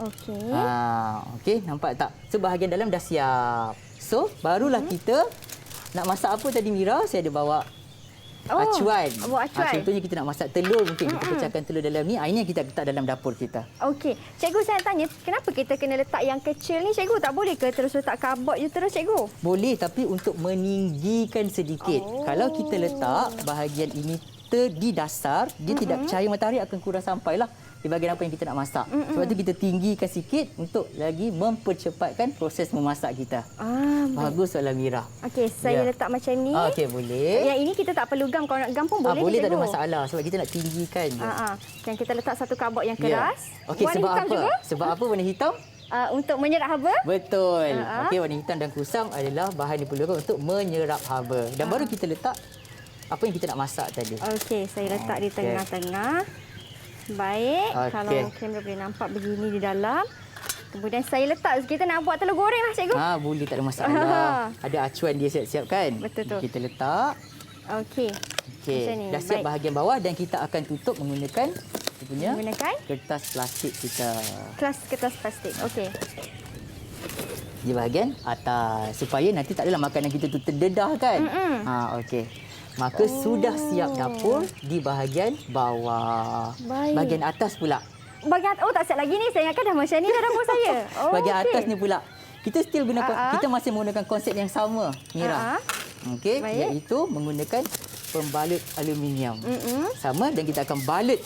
Speaker 2: Okey.
Speaker 3: Okey, nampak tak? So, bahagian dalam dah siap. So, barulah kita nak masak apa tadi Mira? Saya ada bawa acuan.
Speaker 2: Bawa acuan.
Speaker 3: Contohnya kita nak masak telur mungkin. Kita pecahkan telur dalam ni. Ini yang kita letak dalam dapur kita.
Speaker 2: Okey. Cikgu, saya nak tanya, kenapa kita kena letak yang kecil ni, cikgu? Tak boleh ke terus letak kabut je terus, cikgu?
Speaker 3: Boleh, tapi untuk meninggikan sedikit. Kalau kita letak bahagian ini di dasar, dia tidak cahaya matahari akan kurang sampailah di bahagian apa yang kita nak masak. Sebab itu kita tinggikan sikit untuk lagi mempercepatkan proses memasak kita. Bagus soalan Mira.
Speaker 2: Okey, saya letak macam ni.
Speaker 3: Okey, boleh.
Speaker 2: Yang ini kita tak perlu gam. Kalau nak gam pun boleh,
Speaker 3: boleh,
Speaker 2: cikgu.
Speaker 3: tak ada masalah sebab kita nak tinggikan je.
Speaker 2: Dan kita letak satu kabut yang
Speaker 3: Ya.
Speaker 2: keras.
Speaker 3: Okey,
Speaker 2: Warna
Speaker 3: sebab
Speaker 2: hitam
Speaker 3: apa?
Speaker 2: juga.
Speaker 3: Sebab apa warna hitam?
Speaker 2: Untuk menyerap haba.
Speaker 3: Betul. Okey, warna hitam dan kusam adalah bahan yang diperlukan untuk menyerap haba. Dan baru kita letak apa yang kita nak masak tadi.
Speaker 2: Okey, saya letak di
Speaker 3: Okey.
Speaker 2: tengah-tengah. Baik,
Speaker 3: Okey.
Speaker 2: kalau kamera boleh nampak begini di dalam. Kemudian saya letak, kita nak buat telur goreng lah, cikgu.
Speaker 3: Boleh, tak ada masalah. Ada acuan dia siap-siap kan?
Speaker 2: Betul tu.
Speaker 3: Kita letak.
Speaker 2: Okey.
Speaker 3: Okey,
Speaker 2: Macam ni.
Speaker 3: dah siap
Speaker 2: Baik.
Speaker 3: bahagian bawah dan kita akan tutup menggunakan kita punya
Speaker 2: Menggunakan
Speaker 3: kertas plastik kita
Speaker 2: kertas plastik. Okey.
Speaker 3: di bahagian atas supaya nanti tak adalah makanan kita tu terdedah kan. Okey. Maka sudah siap dapur di bahagian bawah.
Speaker 2: Baik.
Speaker 3: Bahagian atas pula.
Speaker 2: Tak siap lagi ni. Saya ingatkan dah macam ni dah dapur saya.
Speaker 3: Bahagian
Speaker 2: okey.
Speaker 3: atas ni pula. Kita still guna kita masih menggunakan konsep yang sama, Mira. Okey,
Speaker 2: Baik.
Speaker 3: iaitu menggunakan pembalut aluminium. Sama dan kita akan balut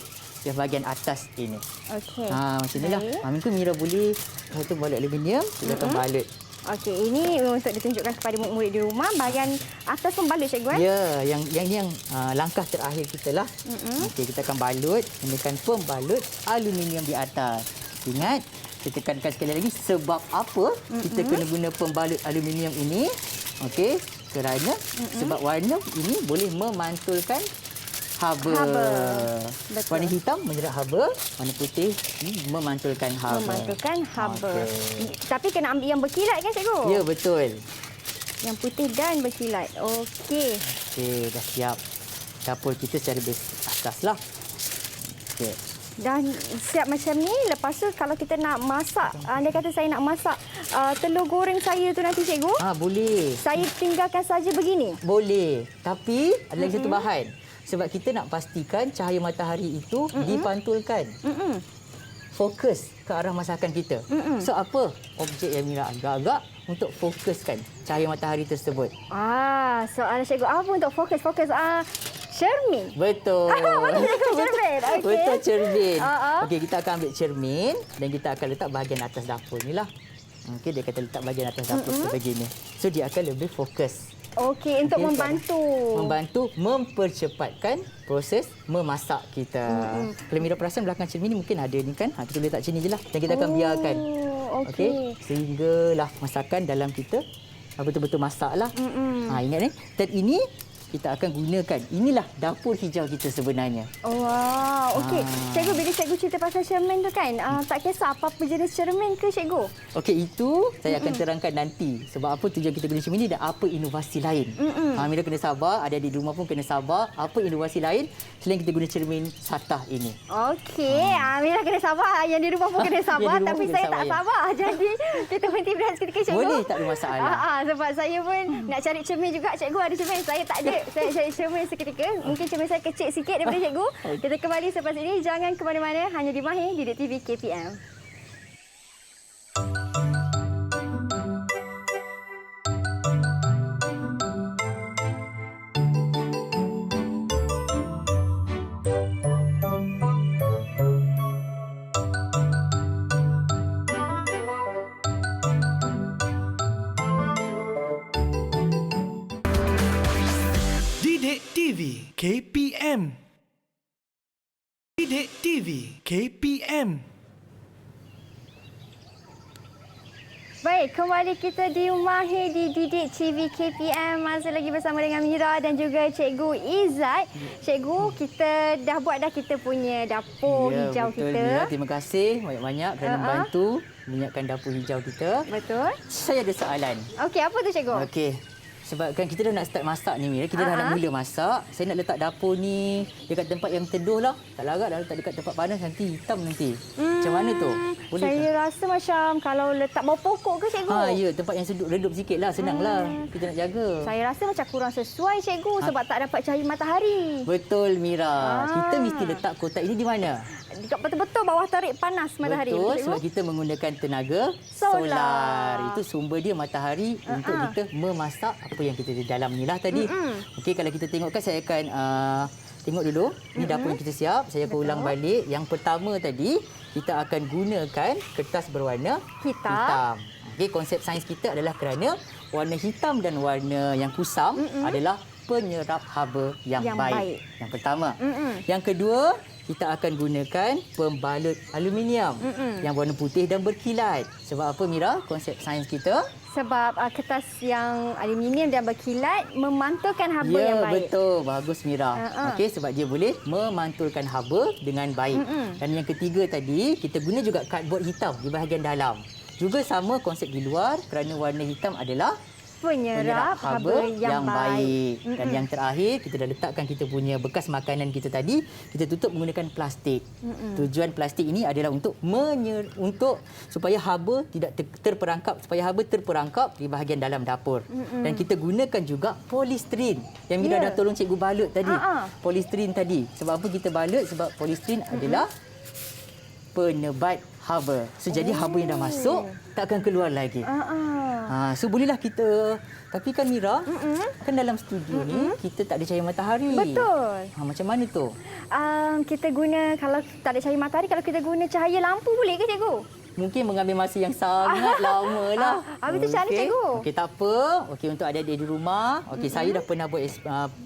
Speaker 3: di bahagian atas ini.
Speaker 2: Okey.
Speaker 3: Macam ni lah.
Speaker 2: Baik.
Speaker 3: Minggu tu Mira boleh satu balut aluminium, kita akan balut.
Speaker 2: Okey, ini untuk ditunjukkan kepada murid-murid di rumah. Bahagian atas pun balut cikgu.
Speaker 3: Ya, yang langkah terakhir kita lah. Okey, kita akan balut, gunakan pembalut aluminium di atas. Ingat, kita tekankan sekali lagi sebab apa kita kena guna pembalut aluminium ini. Okey, kerana sebab warna ini boleh memantulkan haba.
Speaker 2: Betul.
Speaker 3: Warna hitam menyerat haba, warna putih memantulkan haba.
Speaker 2: Memantulkan haba.
Speaker 3: Okey.
Speaker 2: Tapi kena ambil yang berkilat kan cikgu?
Speaker 3: Ya, betul.
Speaker 2: Yang putih dan berkilat. Okey.
Speaker 3: Okey, dah siap. Dapur kita secara asas lah. Okey.
Speaker 2: Dah siap macam ni. Lepas tu kalau kita nak masak, anda kata saya nak masak telur goreng saya tu nanti cikgu.
Speaker 3: Boleh.
Speaker 2: Saya tinggalkan saja begini.
Speaker 3: Boleh. Tapi ada lagi satu bahan. Sebab kita nak pastikan cahaya matahari itu dipantulkan. Fokus ke arah masakan kita. So apa objek yang Mira agak-agak untuk fokuskan cahaya matahari tersebut?
Speaker 2: Soalan cikgu apa untuk fokus? Cermin.
Speaker 3: Betul.
Speaker 2: Cermin. Okey.
Speaker 3: Betul, cermin. Okey, kita akan ambil cermin dan kita akan letak bahagian atas dapur ni lah. Okey, dia kata letak bahagian atas dapur sebegini. So dia akan lebih fokus.
Speaker 2: Okey, untuk
Speaker 3: membantu mempercepatkan proses memasak kita. Kalau Mira perasan belakang cermin ni mungkin ada ni kan. Kita boleh letak sini je lah. Dan kita akan biarkan. Okey. Sehinggalah masakan dalam kita betul-betul masak lah. Ingat ni. Dan ini kita akan gunakan. Inilah dapur hijau kita sebenarnya.
Speaker 2: Wow, okey. Cikgu, bila cikgu cerita pasal cermin tu kan, tak kisah apa-apa jenis cermin ke cikgu?
Speaker 3: Okey, itu saya akan terangkan nanti. Sebab apa tujuan kita guna cermin ni dan apa inovasi lain. Mira kena sabar, adik-adik di rumah pun kena sabar. Apa inovasi lain selain kita guna cermin satah ini.
Speaker 2: Okey, Mira kena sabar. Yang di rumah pun kena sabar. Tapi
Speaker 3: kena
Speaker 2: saya
Speaker 3: sabar,
Speaker 2: tak
Speaker 3: ya.
Speaker 2: sabar. Jadi, kita berhenti berehat seketika, cikgu.
Speaker 3: Boleh, tak ada masalah.
Speaker 2: Sebab saya pun nak cari cermin juga. Cikgu ada cermin, saya tak ada. Saya cari cermin seketika. Mungkin cermin saya kecil sikit daripada cikgu. Kita kembali selepas ini. Jangan ke mana-mana. Hanya di Mahir, Didik TV KPM.
Speaker 1: Didik TV KPM. Didik TV KPM.
Speaker 2: Baik, kembali kita di Mahir di Didik TV KPM. Masih lagi bersama dengan Mira dan juga Cikgu Izzat. Cikgu, kita dah buat kita punya dapur hijau
Speaker 3: betul,
Speaker 2: kita.
Speaker 3: Mira. Terima kasih banyak-banyak kerana membantu menyiapkan dapur hijau kita.
Speaker 2: Betul.
Speaker 3: Saya ada soalan.
Speaker 2: Okey, apa tu cikgu?
Speaker 3: Okey. Sebabkan kita dah nak start masak ni, Mira. Kita dah nak mula masak. Saya nak letak dapur ni dekat tempat yang teduh lah. Tak larat dah letak dekat tempat panas, nanti hitam nanti. Macam mana tu? Boleh
Speaker 2: Saya
Speaker 3: tak?
Speaker 2: rasa macam kalau letak bawah pokok ke cikgu?
Speaker 3: Ya, tempat yang redup sikit lah. Senang lah. Kita nak jaga.
Speaker 2: Saya rasa macam kurang sesuai cikgu sebab tak dapat cahaya matahari.
Speaker 3: Betul, Mira. Kita mesti letak kotak ini di mana?
Speaker 2: Dekat betul-betul bawah terik panas matahari.
Speaker 3: Betul,
Speaker 2: cikgu?
Speaker 3: sebab kita menggunakan tenaga
Speaker 2: Solar.
Speaker 3: Itu sumber dia matahari untuk kita memasak apa yang kita di dalam ni lah tadi. Okey, kalau kita tengok kan saya akan tengok dulu. Ini dapur yang kita siap. Saya akan ulang balik. Yang pertama tadi, kita akan gunakan kertas berwarna hitam. Okey, konsep sains kita adalah kerana warna hitam dan warna yang kusam adalah penyerap haba yang baik. Yang pertama. Yang kedua, kita akan gunakan pembalut aluminium yang warna putih dan berkilat. Sebab apa, Mira? Konsep sains kita?
Speaker 2: Sebab kertas yang aluminium dan berkilat memantulkan haba yang baik.
Speaker 3: Ya, betul. Bagus, Mira. Okey, sebab dia boleh memantulkan haba dengan baik. Dan yang ketiga tadi, kita guna juga cardboard hitam di bahagian dalam. Juga sama konsep di luar kerana warna hitam adalah
Speaker 2: penyerap haba yang baik.
Speaker 3: Dan yang terakhir, kita dah letakkan kita punya bekas makanan kita tadi, kita tutup menggunakan plastik. Tujuan plastik ini adalah untuk supaya haba tidak terperangkap di bahagian dalam dapur. Dan kita gunakan juga polistiren yang Mira dah tolong cikgu balut tadi. Polistiren tadi. Sebab apa kita balut? Sebab polistiren adalah penebat haba. So, jadi haba yang dah masuk, tak akan keluar lagi. So, bolehlah kita... Tapi kan Mira, kan dalam studio ni, kita tak ada cahaya matahari.
Speaker 2: Betul.
Speaker 3: Macam mana tu?
Speaker 2: Kita guna, kalau tak ada cahaya matahari, kalau kita guna cahaya lampu boleh ke cikgu?
Speaker 3: Mungkin mengambil masa yang sangat lama lah.
Speaker 2: Habis tu macam mana cikgu?
Speaker 3: Okey, tak apa. Okey, untuk adik-adik di rumah, okey, saya dah pernah buat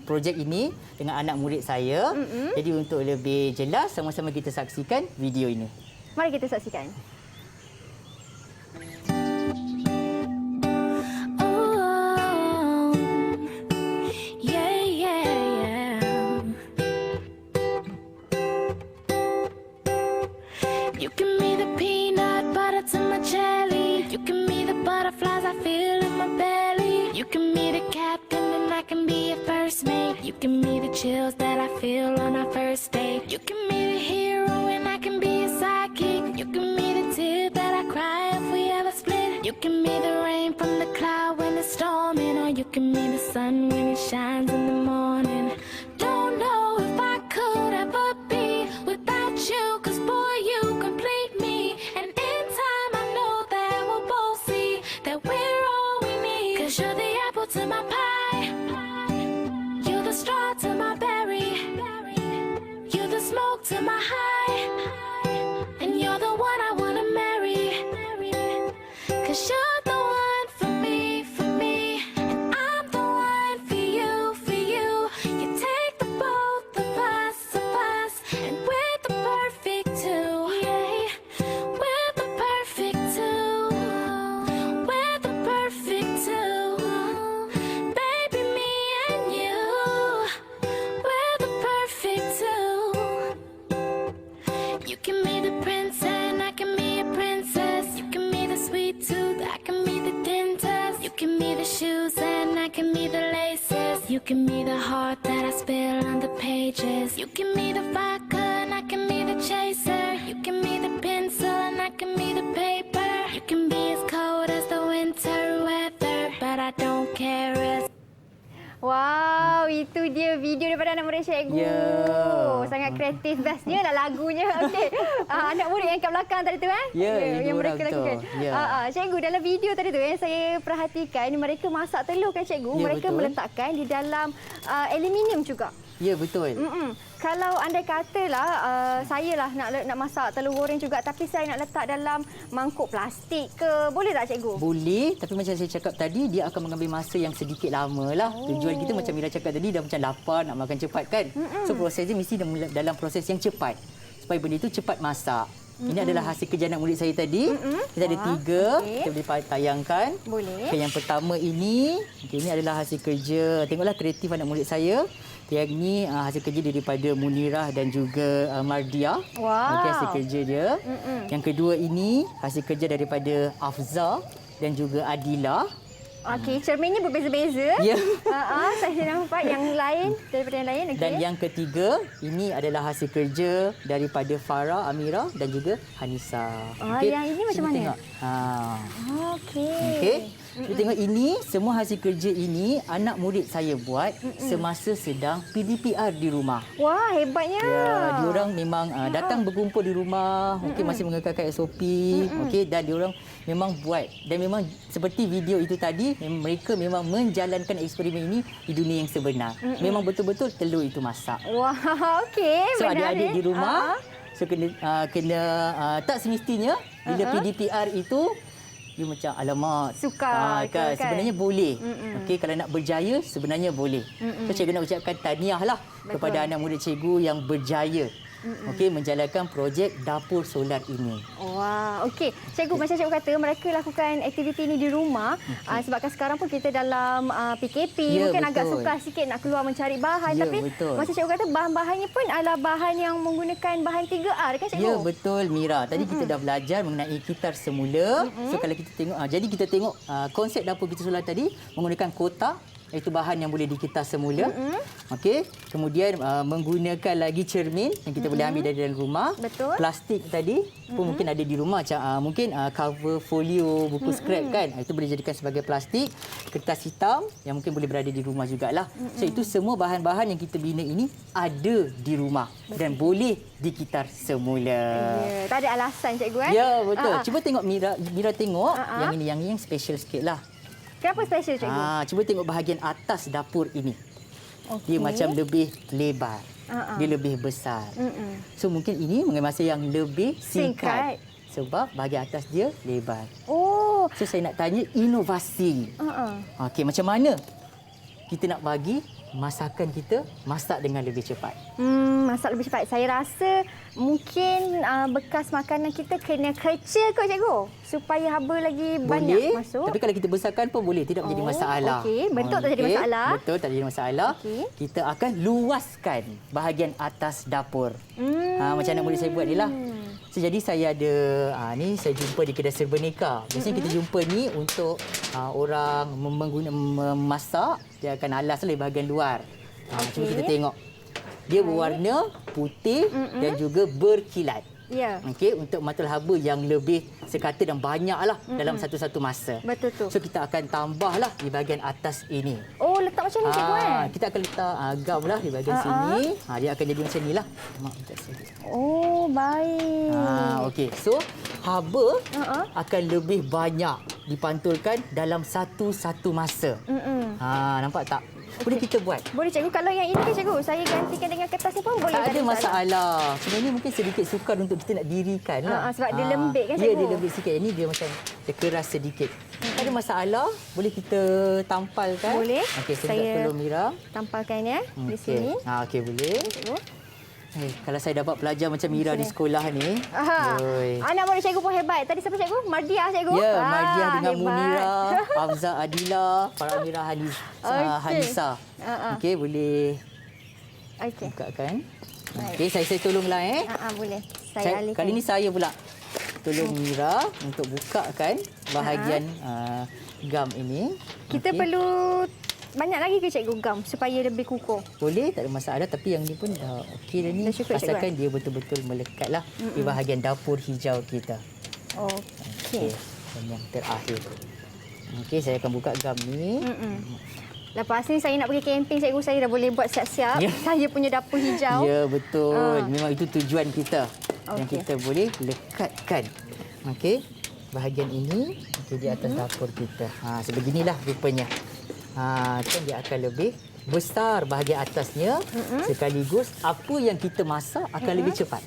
Speaker 3: projek ini dengan anak murid saya. Jadi untuk lebih jelas, sama-sama kita saksikan video ini.
Speaker 2: Mari kita saksikan.
Speaker 4: You give me the peanut butter to my jelly. You give me the butterflies I feel in my belly. You give me the captain and I can be a first mate. You give me the chills that I feel on our first date. You give me the hero and I can be a sidekick. You give me the tears that I cry if we ever split. You give me the rain from the cloud when it's storming. Or you give me the sun when it shines in the morning. Don't know if I could ever be without you, 'cause boy, you complete me. And in time I know that we'll both see that we're all we need. 'Cause you're the apple to my pie, you're the straw to my berry, you're the smoke to my high, and you're the one I wanna marry. 'Cause you're the one for me, and I'm the one for you, for you. You take the both of us, and we're the perfect two. Yeah, we're the perfect two. We're the perfect two. Baby, me and you, we're the perfect two. You give me the prince and I can be a princess. You give me the sweet tooth, I can be the dentist. You give me the shoes and I can be the laces. You give me the heart that I spill on the pages. You give me the vodka and I can be the chaser. You give me the pencil and I can be the paper. You can be as cold as the winter weather, but I don't care as...
Speaker 2: Wow, itu dia video daripada anak murid cikgu.
Speaker 3: Ya.
Speaker 2: Sangat kreatif. Bestnya lah lagunya. Okey. Anak murid yang kat belakang tadi tu
Speaker 3: Ya,
Speaker 2: yang
Speaker 3: ibu
Speaker 2: mereka
Speaker 3: orang tu.
Speaker 2: lakukan.
Speaker 3: Ya.
Speaker 2: Cikgu, dalam video tadi tu yang saya perhatikan, mereka masak telur kan cikgu?
Speaker 3: Ya,
Speaker 2: Mereka
Speaker 3: betul.
Speaker 2: meletakkan di dalam aluminium juga.
Speaker 3: Ya, betul.
Speaker 2: Kalau andai katalah saya lah nak masak telur goreng juga, tapi saya nak letak dalam mangkuk plastik ke, boleh tak cikgu?
Speaker 3: Boleh, tapi macam saya cakap tadi, dia akan mengambil masa yang sedikit lama lah. Tujuan kita macam Mira cakap tadi, dah macam lapar, nak makan cepat kan. So proses dia mesti dalam proses yang cepat. Supaya benda itu cepat masak. Ini adalah hasil kerja anak murid saya tadi. Kita ada 3,
Speaker 2: okey.
Speaker 3: kita boleh tayangkan.
Speaker 2: Boleh.
Speaker 3: Okay, yang pertama ini adalah hasil kerja. Tengoklah kreatif anak murid saya. Yang ini hasil kerja daripada Munirah dan juga Mardia.
Speaker 2: Wow.
Speaker 3: Okey, hasil kerja dia. Yang kedua ini hasil kerja daripada Afza dan juga Adila.
Speaker 2: Okey, cerminnya berbeza-beza.
Speaker 3: Ya.
Speaker 2: Saya nampak yang lain daripada yang lain. Okey.
Speaker 3: Dan yang ketiga, ini adalah hasil kerja daripada Farah, Amira dan juga Hanisa. Okey,
Speaker 2: yang ini macam
Speaker 3: sini
Speaker 2: mana?
Speaker 3: Tengok.
Speaker 2: Okey.
Speaker 3: Okey. Kita tengok ini, semua hasil kerja ini anak murid saya buat semasa sedang PDPR di rumah.
Speaker 2: Wah, hebatnya.
Speaker 3: Ya, diorang memang datang berkumpul di rumah, mungkin masih mengekalkan SOP, okey, dan diorang memang buat. Dan memang seperti video itu tadi, mereka memang menjalankan eksperimen ini di dunia yang sebenar. Memang betul-betul telur itu masak.
Speaker 2: Wah, okey.
Speaker 3: So
Speaker 2: menarik.
Speaker 3: adik-adik di rumah, so kena tak semestinya bila PDPR itu dia macam alamak
Speaker 2: Sukar ke
Speaker 3: kan
Speaker 2: kan?
Speaker 3: sebenarnya boleh. Okey, kalau nak berjaya sebenarnya boleh. So cikgu nak ucapkan tahniah lah kepada anak murid cikgu yang berjaya. Okey, menjalankan projek dapur solar ini.
Speaker 2: Wah, okey. Cikgu, macam cikgu kata, mereka lakukan aktiviti ini di rumah sebabkan sekarang pun kita dalam PKP.
Speaker 3: Ya,
Speaker 2: mungkin agak
Speaker 3: betul.
Speaker 2: sukar sikit nak keluar mencari bahan.
Speaker 3: Ya,
Speaker 2: Tapi
Speaker 3: betul.
Speaker 2: macam cikgu kata, bahan-bahannya pun adalah bahan yang menggunakan bahan 3R kan cikgu?
Speaker 3: Ya, betul Mira. Tadi kita dah belajar mengenai kitar semula. So kalau kita tengok, jadi kita tengok konsep dapur kita solar tadi menggunakan kotak, iaitu bahan yang boleh dikitar semula. Okey, kemudian menggunakan lagi cermin yang kita boleh ambil dari dalam rumah.
Speaker 2: Betul.
Speaker 3: Plastik tadi pun mungkin ada di rumah, macam mungkin cover folio buku scrap kan. Itu boleh jadikan sebagai plastik. Kertas hitam yang mungkin boleh berada di rumah jugalah. So itu semua bahan-bahan yang kita bina ini ada di rumah dan boleh dikitar semula.
Speaker 2: Ya, tak ada alasan cikgu eh?
Speaker 3: Ya, betul. Cuba tengok Mira tengok yang ini yang special sikitlah.
Speaker 2: Kenapa special cikgu?
Speaker 3: Cuba tengok bahagian atas dapur ini. Dia macam lebih lebar. Dia lebih besar. So mungkin ini mengambil masa yang lebih singkat. Sebab bahagian atas dia lebar.
Speaker 2: Oh.
Speaker 3: So saya nak tanya inovasi. Okey, macam mana kita nak bagi masakan kita masak dengan lebih cepat?
Speaker 2: Masak lebih cepat. Saya rasa mungkin bekas makanan kita kena kecil kot cikgu. Supaya haba lagi banyak masuk.
Speaker 3: Tapi kalau kita besarkan pun boleh. Tidak menjadi masalah.
Speaker 2: Okey, betul tak jadi masalah.
Speaker 3: Betul, tak jadi masalah. Kita akan luaskan bahagian atas dapur. Macam mana boleh saya buat ni lah. So, jadi saya ada, ni saya jumpa di kedai Serbaneka. Biasanya kita jumpa ni untuk orang memasak. Dia akan alas di bahagian luar. Cuba kita tengok. Dia berwarna putih dan juga berkilat.
Speaker 2: Ya.
Speaker 3: Okey, untuk mata haba yang lebih sekata dan banyaklah dalam satu-satu masa.
Speaker 2: Betul tu.
Speaker 3: So kita akan tambahlah di bahagian atas ini.
Speaker 2: Oh, letak macam ni cikgu
Speaker 3: Kita akan letak gam lah di bahagian sini. Dia akan jadi macam inilah. Mak minta sikit.
Speaker 2: Oh, baik.
Speaker 3: Okey. So haba akan lebih banyak dipantulkan dalam satu-satu masa. Nampak tak? Boleh kita buat.
Speaker 2: Boleh cikgu. Kalau yang ini ke cikgu, saya gantikan dengan kertas ni pun boleh.
Speaker 3: Tak ada masalah. Sebenarnya mungkin sedikit sukar untuk kita nak dirikan lah.
Speaker 2: Sebab dia lembik kan cikgu?
Speaker 3: Ya, dia lembik sikit. Ini dia macam dia keras sedikit. Tak ada masalah. Boleh kita tampalkan.
Speaker 2: Boleh.
Speaker 3: Okey, saya tolong Mira.
Speaker 2: Tampalkan ya di sini.
Speaker 3: Okey, boleh.
Speaker 2: Cikgu.
Speaker 3: Kalau saya dapat pelajar macam Mira di sekolah ni.
Speaker 2: Anak murid cikgu pun hebat. Tadi siapa cikgu? Mardiah cikgu?
Speaker 3: Ya, Mardiah dengan
Speaker 2: hebat.
Speaker 3: Munira, Afza Adila, Faramira Hanisa. Okey, boleh bukakan. Okey, saya tolonglah
Speaker 2: boleh. Saya alihkan.
Speaker 3: Kali ni saya pula tolong Mira untuk bukakan bahagian gam ini.
Speaker 2: Kita perlu banyak lagi ke cikgu gam supaya lebih kukuh?
Speaker 3: Boleh, tak ada masalah. Tapi yang ni pun dah okey dah ni. Pastikan dia betul-betul melekatlah di bahagian dapur hijau kita.
Speaker 2: Okey.
Speaker 3: Dan yang terakhir. Okey, saya akan buka gam ni.
Speaker 2: Lepas ni saya nak pergi camping cikgu, saya dah boleh buat siap-siap. Saya punya dapur hijau.
Speaker 3: Ya, betul. Memang itu tujuan kita. Yang kita boleh lekatkan. Okey. Bahagian ini di atas dapur kita. Sebeginilah rupanya. Kan dia akan lebih besar bahagian atasnya, sekaligus apa yang kita masak akan lebih cepat.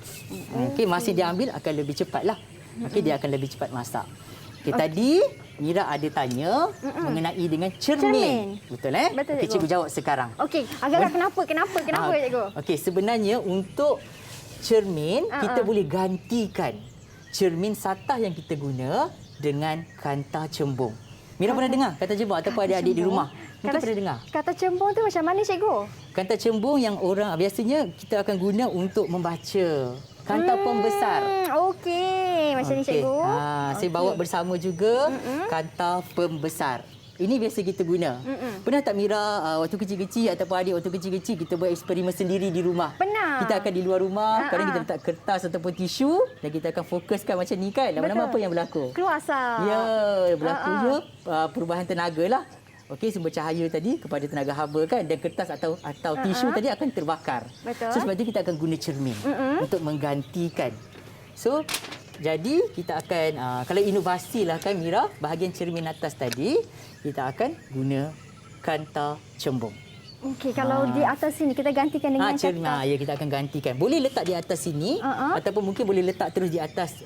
Speaker 3: Okey, masa dia ambil akan lebih cepatlah. Okey, dia akan lebih cepat masak. Okey, tadi Mira ada tanya mengenai dengan cermin. Betul
Speaker 2: Betul,
Speaker 3: Okey, cikgu jawab sekarang.
Speaker 2: Okey, agak kenapa cikgu?
Speaker 3: Okey, sebenarnya untuk cermin kita boleh gantikan cermin satah yang kita guna dengan kanta cembung. Mira pernah dengar kata cembung ataupun adik-adik di rumah? Mungkin pernah dengar.
Speaker 2: Kata cembung tu macam mana cikgu?
Speaker 3: Kanta cembung yang orang biasanya kita akan guna untuk membaca. Kanta pembesar.
Speaker 2: Okey, macam ni cikgu.
Speaker 3: Saya bawa bersama juga kanta pembesar. Ini biasa kita guna. Pernah tak Mira waktu kecil-kecil ataupun adik waktu kecil-kecil kita buat eksperimen sendiri di rumah?
Speaker 2: Pernah.
Speaker 3: Kita akan di luar rumah, kadang kita letak kertas ataupun tisu dan kita akan fokuskan macam ni kan. Lama-lama apa yang berlaku?
Speaker 2: Keluar asap.
Speaker 3: Ya, berlakunya perubahan tenaga lah. Okey, sumber cahaya tadi kepada tenaga haba kan, dan kertas atau tisu tadi akan terbakar.
Speaker 2: Betul.
Speaker 3: So sebab itu kita akan guna cermin untuk menggantikan. So jadi kita akan kalau inovasi lah kan Mira, bahagian cermin atas tadi kita akan guna kanta cembung.
Speaker 2: Okey, kalau di atas sini kita gantikan dengan
Speaker 3: cermin. Ya, kita akan gantikan. Boleh letak di atas sini ataupun mungkin boleh letak terus di atas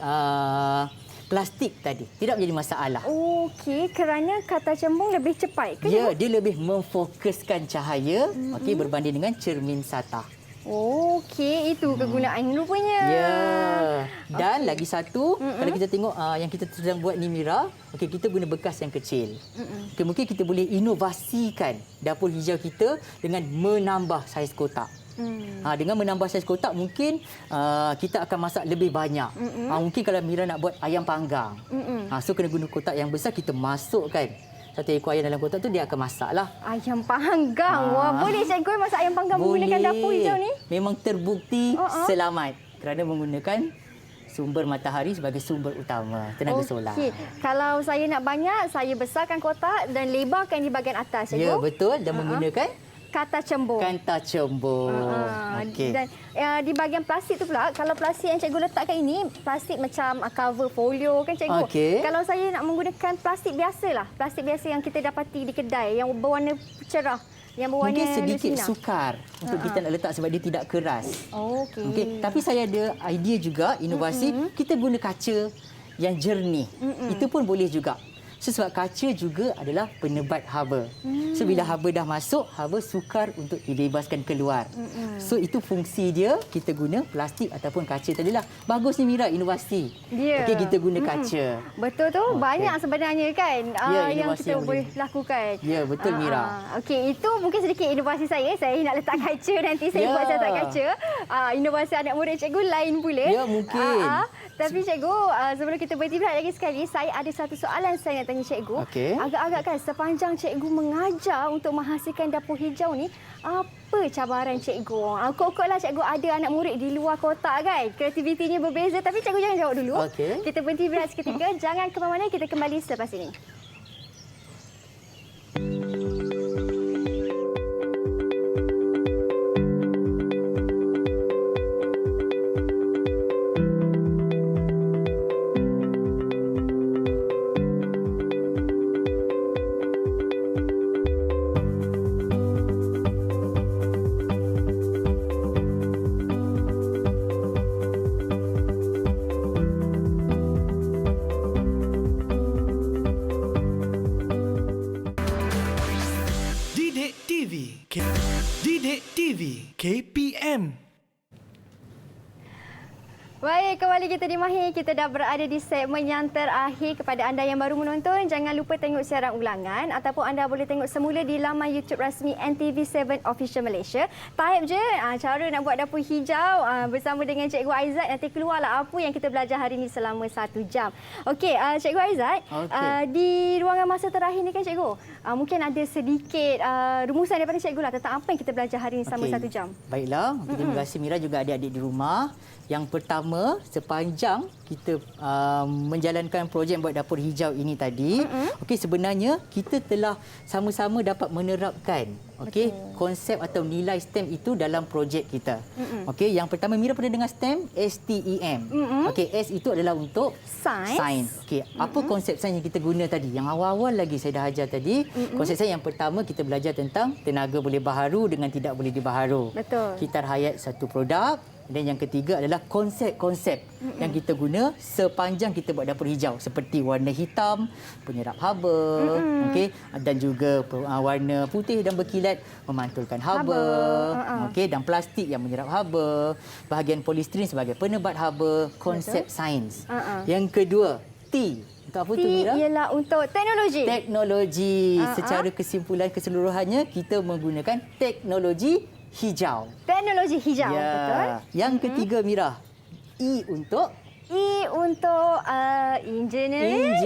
Speaker 3: plastik tadi. Tidak menjadi masalah.
Speaker 2: Okey, kerana kata cembung lebih cepat ke?
Speaker 3: Ya, dia lebih memfokuskan cahaya berbanding dengan cermin satah.
Speaker 2: Okey, itu kegunaan rupanya.
Speaker 3: Ya. Dan lagi satu, kalau kita tengok yang kita sedang buat ni Mira, kita guna bekas yang kecil. Mungkin kita boleh inovasikan dapur hijau kita dengan menambah saiz kotak. Dengan menambah saiz kotak mungkin kita akan masak lebih banyak. Mungkin kalau Mira nak buat ayam panggang, so kena guna kotak yang besar, kita masukkan satu ekor ayam dalam kotak tu dia akan masak lah.
Speaker 2: Ayam panggang. Wah, boleh cikgu masak ayam panggang menggunakan dapur hijau ni?
Speaker 3: Memang terbukti selamat kerana menggunakan sumber matahari sebagai sumber utama, tenaga solar.
Speaker 2: Kalau saya nak banyak, saya besarkan kotak dan lebarkan di bahagian atas, cikgu.
Speaker 3: Ya, betul. Dan menggunakan
Speaker 2: kata cembung.
Speaker 3: kanta cembung. Okey.
Speaker 2: Dan di bahagian plastik tu pula, kalau plastik yang cikgu letakkan ini, plastik macam cover folio kan cikgu.
Speaker 3: Okey.
Speaker 2: Kalau saya nak menggunakan plastik biasalah, plastik biasa yang kita dapati di kedai yang berwarna cerah, yang berwarna
Speaker 3: Mungkin sedikit
Speaker 2: sinar.
Speaker 3: sukar untuk kita nak letak sebab dia tidak keras.
Speaker 2: Okey.
Speaker 3: Okey, tapi saya ada idea juga, inovasi, kita guna kaca yang jernih. Itu pun boleh juga. Sebab kaca juga adalah penebat haba. So bila haba dah masuk, haba sukar untuk dibebaskan keluar. So itu fungsi dia, kita guna plastik ataupun kaca tadilah. Bagus ni Mira, inovasi.
Speaker 2: Ya.
Speaker 3: Okey, kita guna kaca.
Speaker 2: Betul tu, banyak sebenarnya kan yang
Speaker 3: inovasi
Speaker 2: kita
Speaker 3: yang
Speaker 2: boleh lakukan.
Speaker 3: Ya, betul Mira.
Speaker 2: Okey, itu mungkin sedikit inovasi saya. Saya nak letak kaca nanti saya buat saya letak kaca. Inovasi anak murid cikgu lain pula.
Speaker 3: Ya, mungkin.
Speaker 2: Tapi cikgu, sebelum kita berhenti berehat lagi sekali, saya ada satu soalan saya nak tanya cikgu.
Speaker 3: Okey.
Speaker 2: Agak-agak kan sepanjang cikgu mengajar untuk menghasilkan dapur hijau ni, apa cabaran cikgu? Kok-koklah cikgu ada anak murid di luar kotak kan? Kreativitinya berbeza, tapi cikgu jangan jawab dulu.
Speaker 3: Okey.
Speaker 2: Kita berhenti berehat seketika. Jangan ke mana-mana, kita kembali selepas ini.
Speaker 1: Didik TV Didik TV KPM.
Speaker 2: Baik, kembali kita di Mahir. Kita dah berada di segmen yang terakhir. Kepada anda yang baru menonton, jangan lupa tengok siaran ulangan ataupun anda boleh tengok semula di laman YouTube rasmi NTV7 Official Malaysia. Type je cara nak buat dapur hijau bersama dengan Cikgu Aizat. Nanti keluarlah apa yang kita belajar hari ini selama 1 jam. Okey, Cikgu Aizat, di ruangan masa terakhir ni kan Cikgu, mungkin ada sedikit rumusan daripada Cikgu lah tentang apa yang kita belajar hari ini selama 1 jam.
Speaker 3: Baiklah, terima kasih Mira juga adik-adik di rumah. Yang pertama, sepanjang kita menjalankan projek buat dapur hijau ini tadi, okey, sebenarnya kita telah sama-sama dapat menerapkan konsep atau nilai STEM itu dalam projek kita. Okey, yang pertama Mira pernah dengar STEM, STEM. Okey, S itu adalah untuk sains. Okey, apa konsep sains yang kita guna tadi? Yang awal-awal lagi saya dah ajar tadi, konsep sains yang pertama kita belajar tentang tenaga boleh baharu dengan tidak boleh dibaharu.
Speaker 2: Betul.
Speaker 3: Kitar hayat satu produk. Dan yang ketiga adalah konsep-konsep yang kita guna sepanjang kita buat dapur hijau, seperti warna hitam, penyerap haba, okey, dan juga warna putih dan berkilat memantulkan haba, okey, dan plastik yang menyerap haba, bahagian polistiren sebagai penebat haba, konsep sains. Yang kedua, T. Untuk apa tu Mira?
Speaker 2: Ialah untuk teknologi.
Speaker 3: Teknologi. Secara kesimpulan keseluruhannya kita menggunakan teknologi hijau.
Speaker 2: Teknologi hijau, betul.
Speaker 3: Yang ketiga Mira, E untuk
Speaker 2: engineering.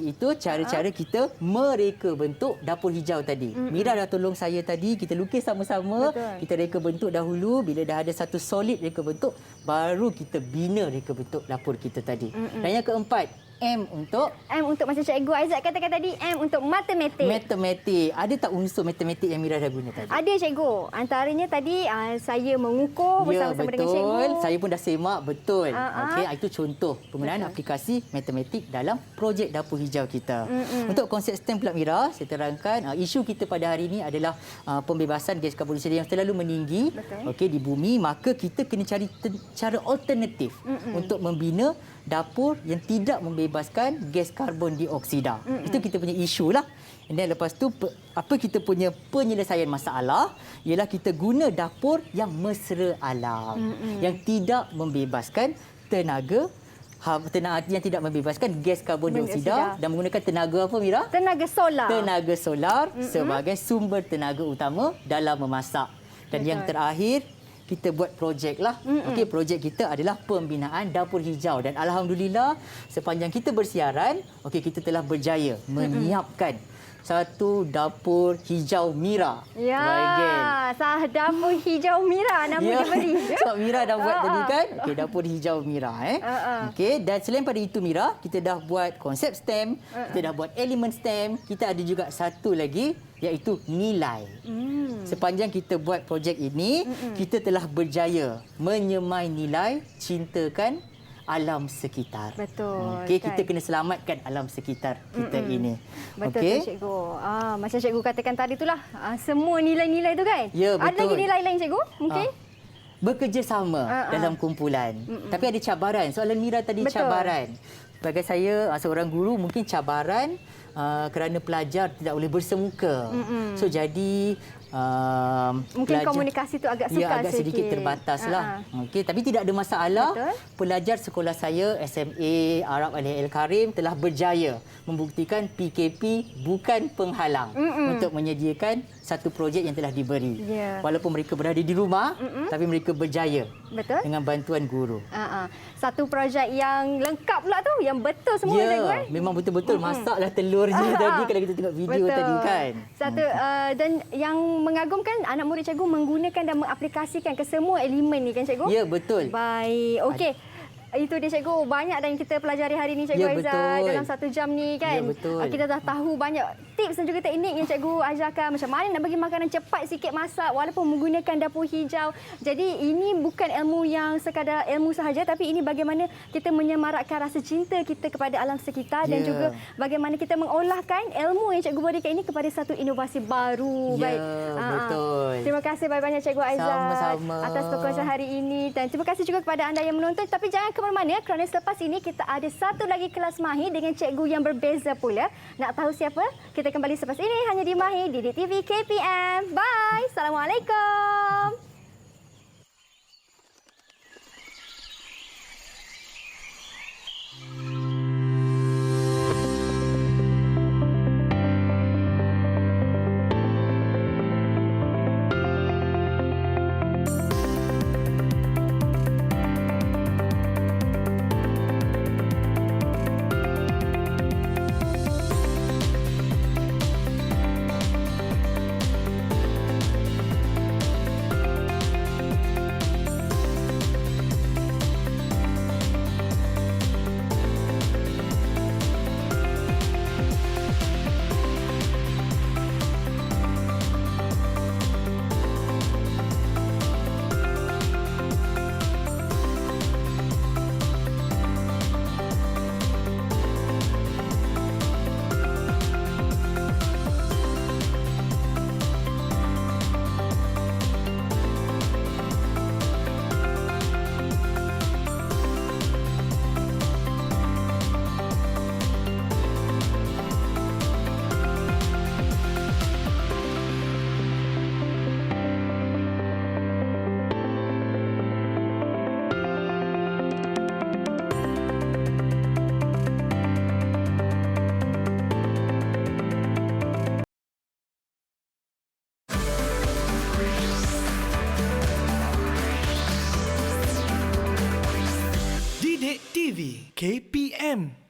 Speaker 3: Itu cara-cara kita mereka bentuk dapur hijau tadi. Mira dah tolong saya tadi, kita lukis sama-sama. Kita reka bentuk dahulu. Bila dah ada satu solid reka bentuk, baru kita bina reka bentuk dapur kita tadi. Dan yang keempat, M untuk
Speaker 2: macam Cikgu Aizat katakan tadi, M untuk matematik.
Speaker 3: Matematik. Ada tak unsur matematik yang Mira dah guna tadi?
Speaker 2: Ada Cikgu. Antaranya tadi saya mengukur bersama-sama dengan Cikgu.
Speaker 3: Betul. Saya pun dah semak, betul. Okey, itu contoh penggunaan aplikasi matematik dalam projek dapur hijau kita. Untuk konsep STEM pula Mira, saya terangkan isu kita pada hari ini adalah pembebasan gas karbon dioksida yang selalu meninggi di bumi, maka kita kena cari cara alternatif untuk membina dapur yang tidak membebaskan gas karbon dioksida. Itu kita punya isu lah. Dan lepas tu apa kita punya penyelesaian masalah ialah kita guna dapur yang mesra alam, yang tidak membebaskan tenaga yang tidak membebaskan gas karbon dioksida dan menggunakan tenaga apa Mira?
Speaker 2: Tenaga solar.
Speaker 3: Tenaga solar sebagai sumber tenaga utama dalam memasak. Dan yang terakhir kita buat projek lah. Okey, projek kita adalah pembinaan dapur hijau dan alhamdulillah sepanjang kita bersiaran, okey, kita telah berjaya menyiapkan satu dapur hijau Mira.
Speaker 2: Ya,
Speaker 3: Bahagian.
Speaker 2: dapur hijau Mira nama
Speaker 3: Ya,
Speaker 2: diberi.
Speaker 3: sebab Mira dah buat tadi kan. Okey, dapur hijau Mira. Okey, dan selain pada itu Mira, kita dah buat konsep stem, kita dah buat elemen stem, kita ada juga satu lagi iaitu nilai. Sepanjang kita buat projek ini, kita telah berjaya menyemai nilai cintakan alam sekitar.
Speaker 2: Betul,
Speaker 3: Okey,
Speaker 2: kan?
Speaker 3: kita kena selamatkan alam sekitar kita ini.
Speaker 2: Betul
Speaker 3: Okey.
Speaker 2: tu cikgu. Macam cikgu katakan tadi itulah, semua nilai-nilai tu kan?
Speaker 3: Ya,
Speaker 2: Ada
Speaker 3: betul.
Speaker 2: lagi nilai lain cikgu? Mungkin?
Speaker 3: Bekerjasama dalam kumpulan. Tapi ada cabaran. Soalan Mira tadi
Speaker 2: Betul.
Speaker 3: cabaran. Sebagai saya seorang guru, mungkin cabaran kerana pelajar tidak boleh bersemuka. So jadi
Speaker 2: Mungkin komunikasi tu agak sukar
Speaker 3: agak sedikit
Speaker 2: sikit.
Speaker 3: terbataslah. Okey, tapi tidak ada masalah.
Speaker 2: Betul.
Speaker 3: Pelajar sekolah saya SMA Arab Ali Al-Karim telah berjaya membuktikan PKP bukan penghalang untuk menyediakan satu projek yang telah diberi.
Speaker 2: Ya.
Speaker 3: Walaupun mereka berada di rumah, tapi mereka berjaya
Speaker 2: Betul.
Speaker 3: dengan bantuan guru.
Speaker 2: Satu projek yang lengkap pula tu, yang betul semua cikgu.
Speaker 3: Ya, memang betul-betul masaklah telur je tadi kalau kita tengok video
Speaker 2: Betul.
Speaker 3: tadi kan.
Speaker 2: Satu dan yang mengagumkan anak murid cikgu menggunakan dan mengaplikasikan ke semua elemen ni kan cikgu?
Speaker 3: Ya, betul.
Speaker 2: Baik. Okey. Itu dia cikgu, banyak dah yang kita pelajari hari ini cikgu
Speaker 3: Ya,
Speaker 2: Aizat
Speaker 3: betul.
Speaker 2: dalam 1 jam ni kan.
Speaker 3: Ya, betul.
Speaker 2: Kita dah tahu banyak tips dan juga teknik yang cikgu ajarkan macam mana nak bagi makanan cepat sikit masak walaupun menggunakan dapur hijau. Jadi ini bukan ilmu yang sekadar ilmu sahaja, tapi ini bagaimana kita menyemarakkan rasa cinta kita kepada alam sekitar dan
Speaker 3: Ya.
Speaker 2: juga bagaimana kita mengolahkan ilmu yang cikgu berikan ini kepada satu inovasi baru.
Speaker 3: Ya, betul.
Speaker 2: Terima kasih banyak-banyak cikgu Aizat
Speaker 3: Sama-sama.
Speaker 2: atas perkongsian hari ini dan terima kasih juga kepada anda yang menonton, tapi jangan ke mana-mana kerana selepas ini kita ada satu lagi kelas Mahir dengan cikgu yang berbeza pula. Nak tahu siapa? Kita kembali selepas ini hanya di Mahir Didik TV KPM. Bye. Assalamualaikum.
Speaker 1: Didik TV KPM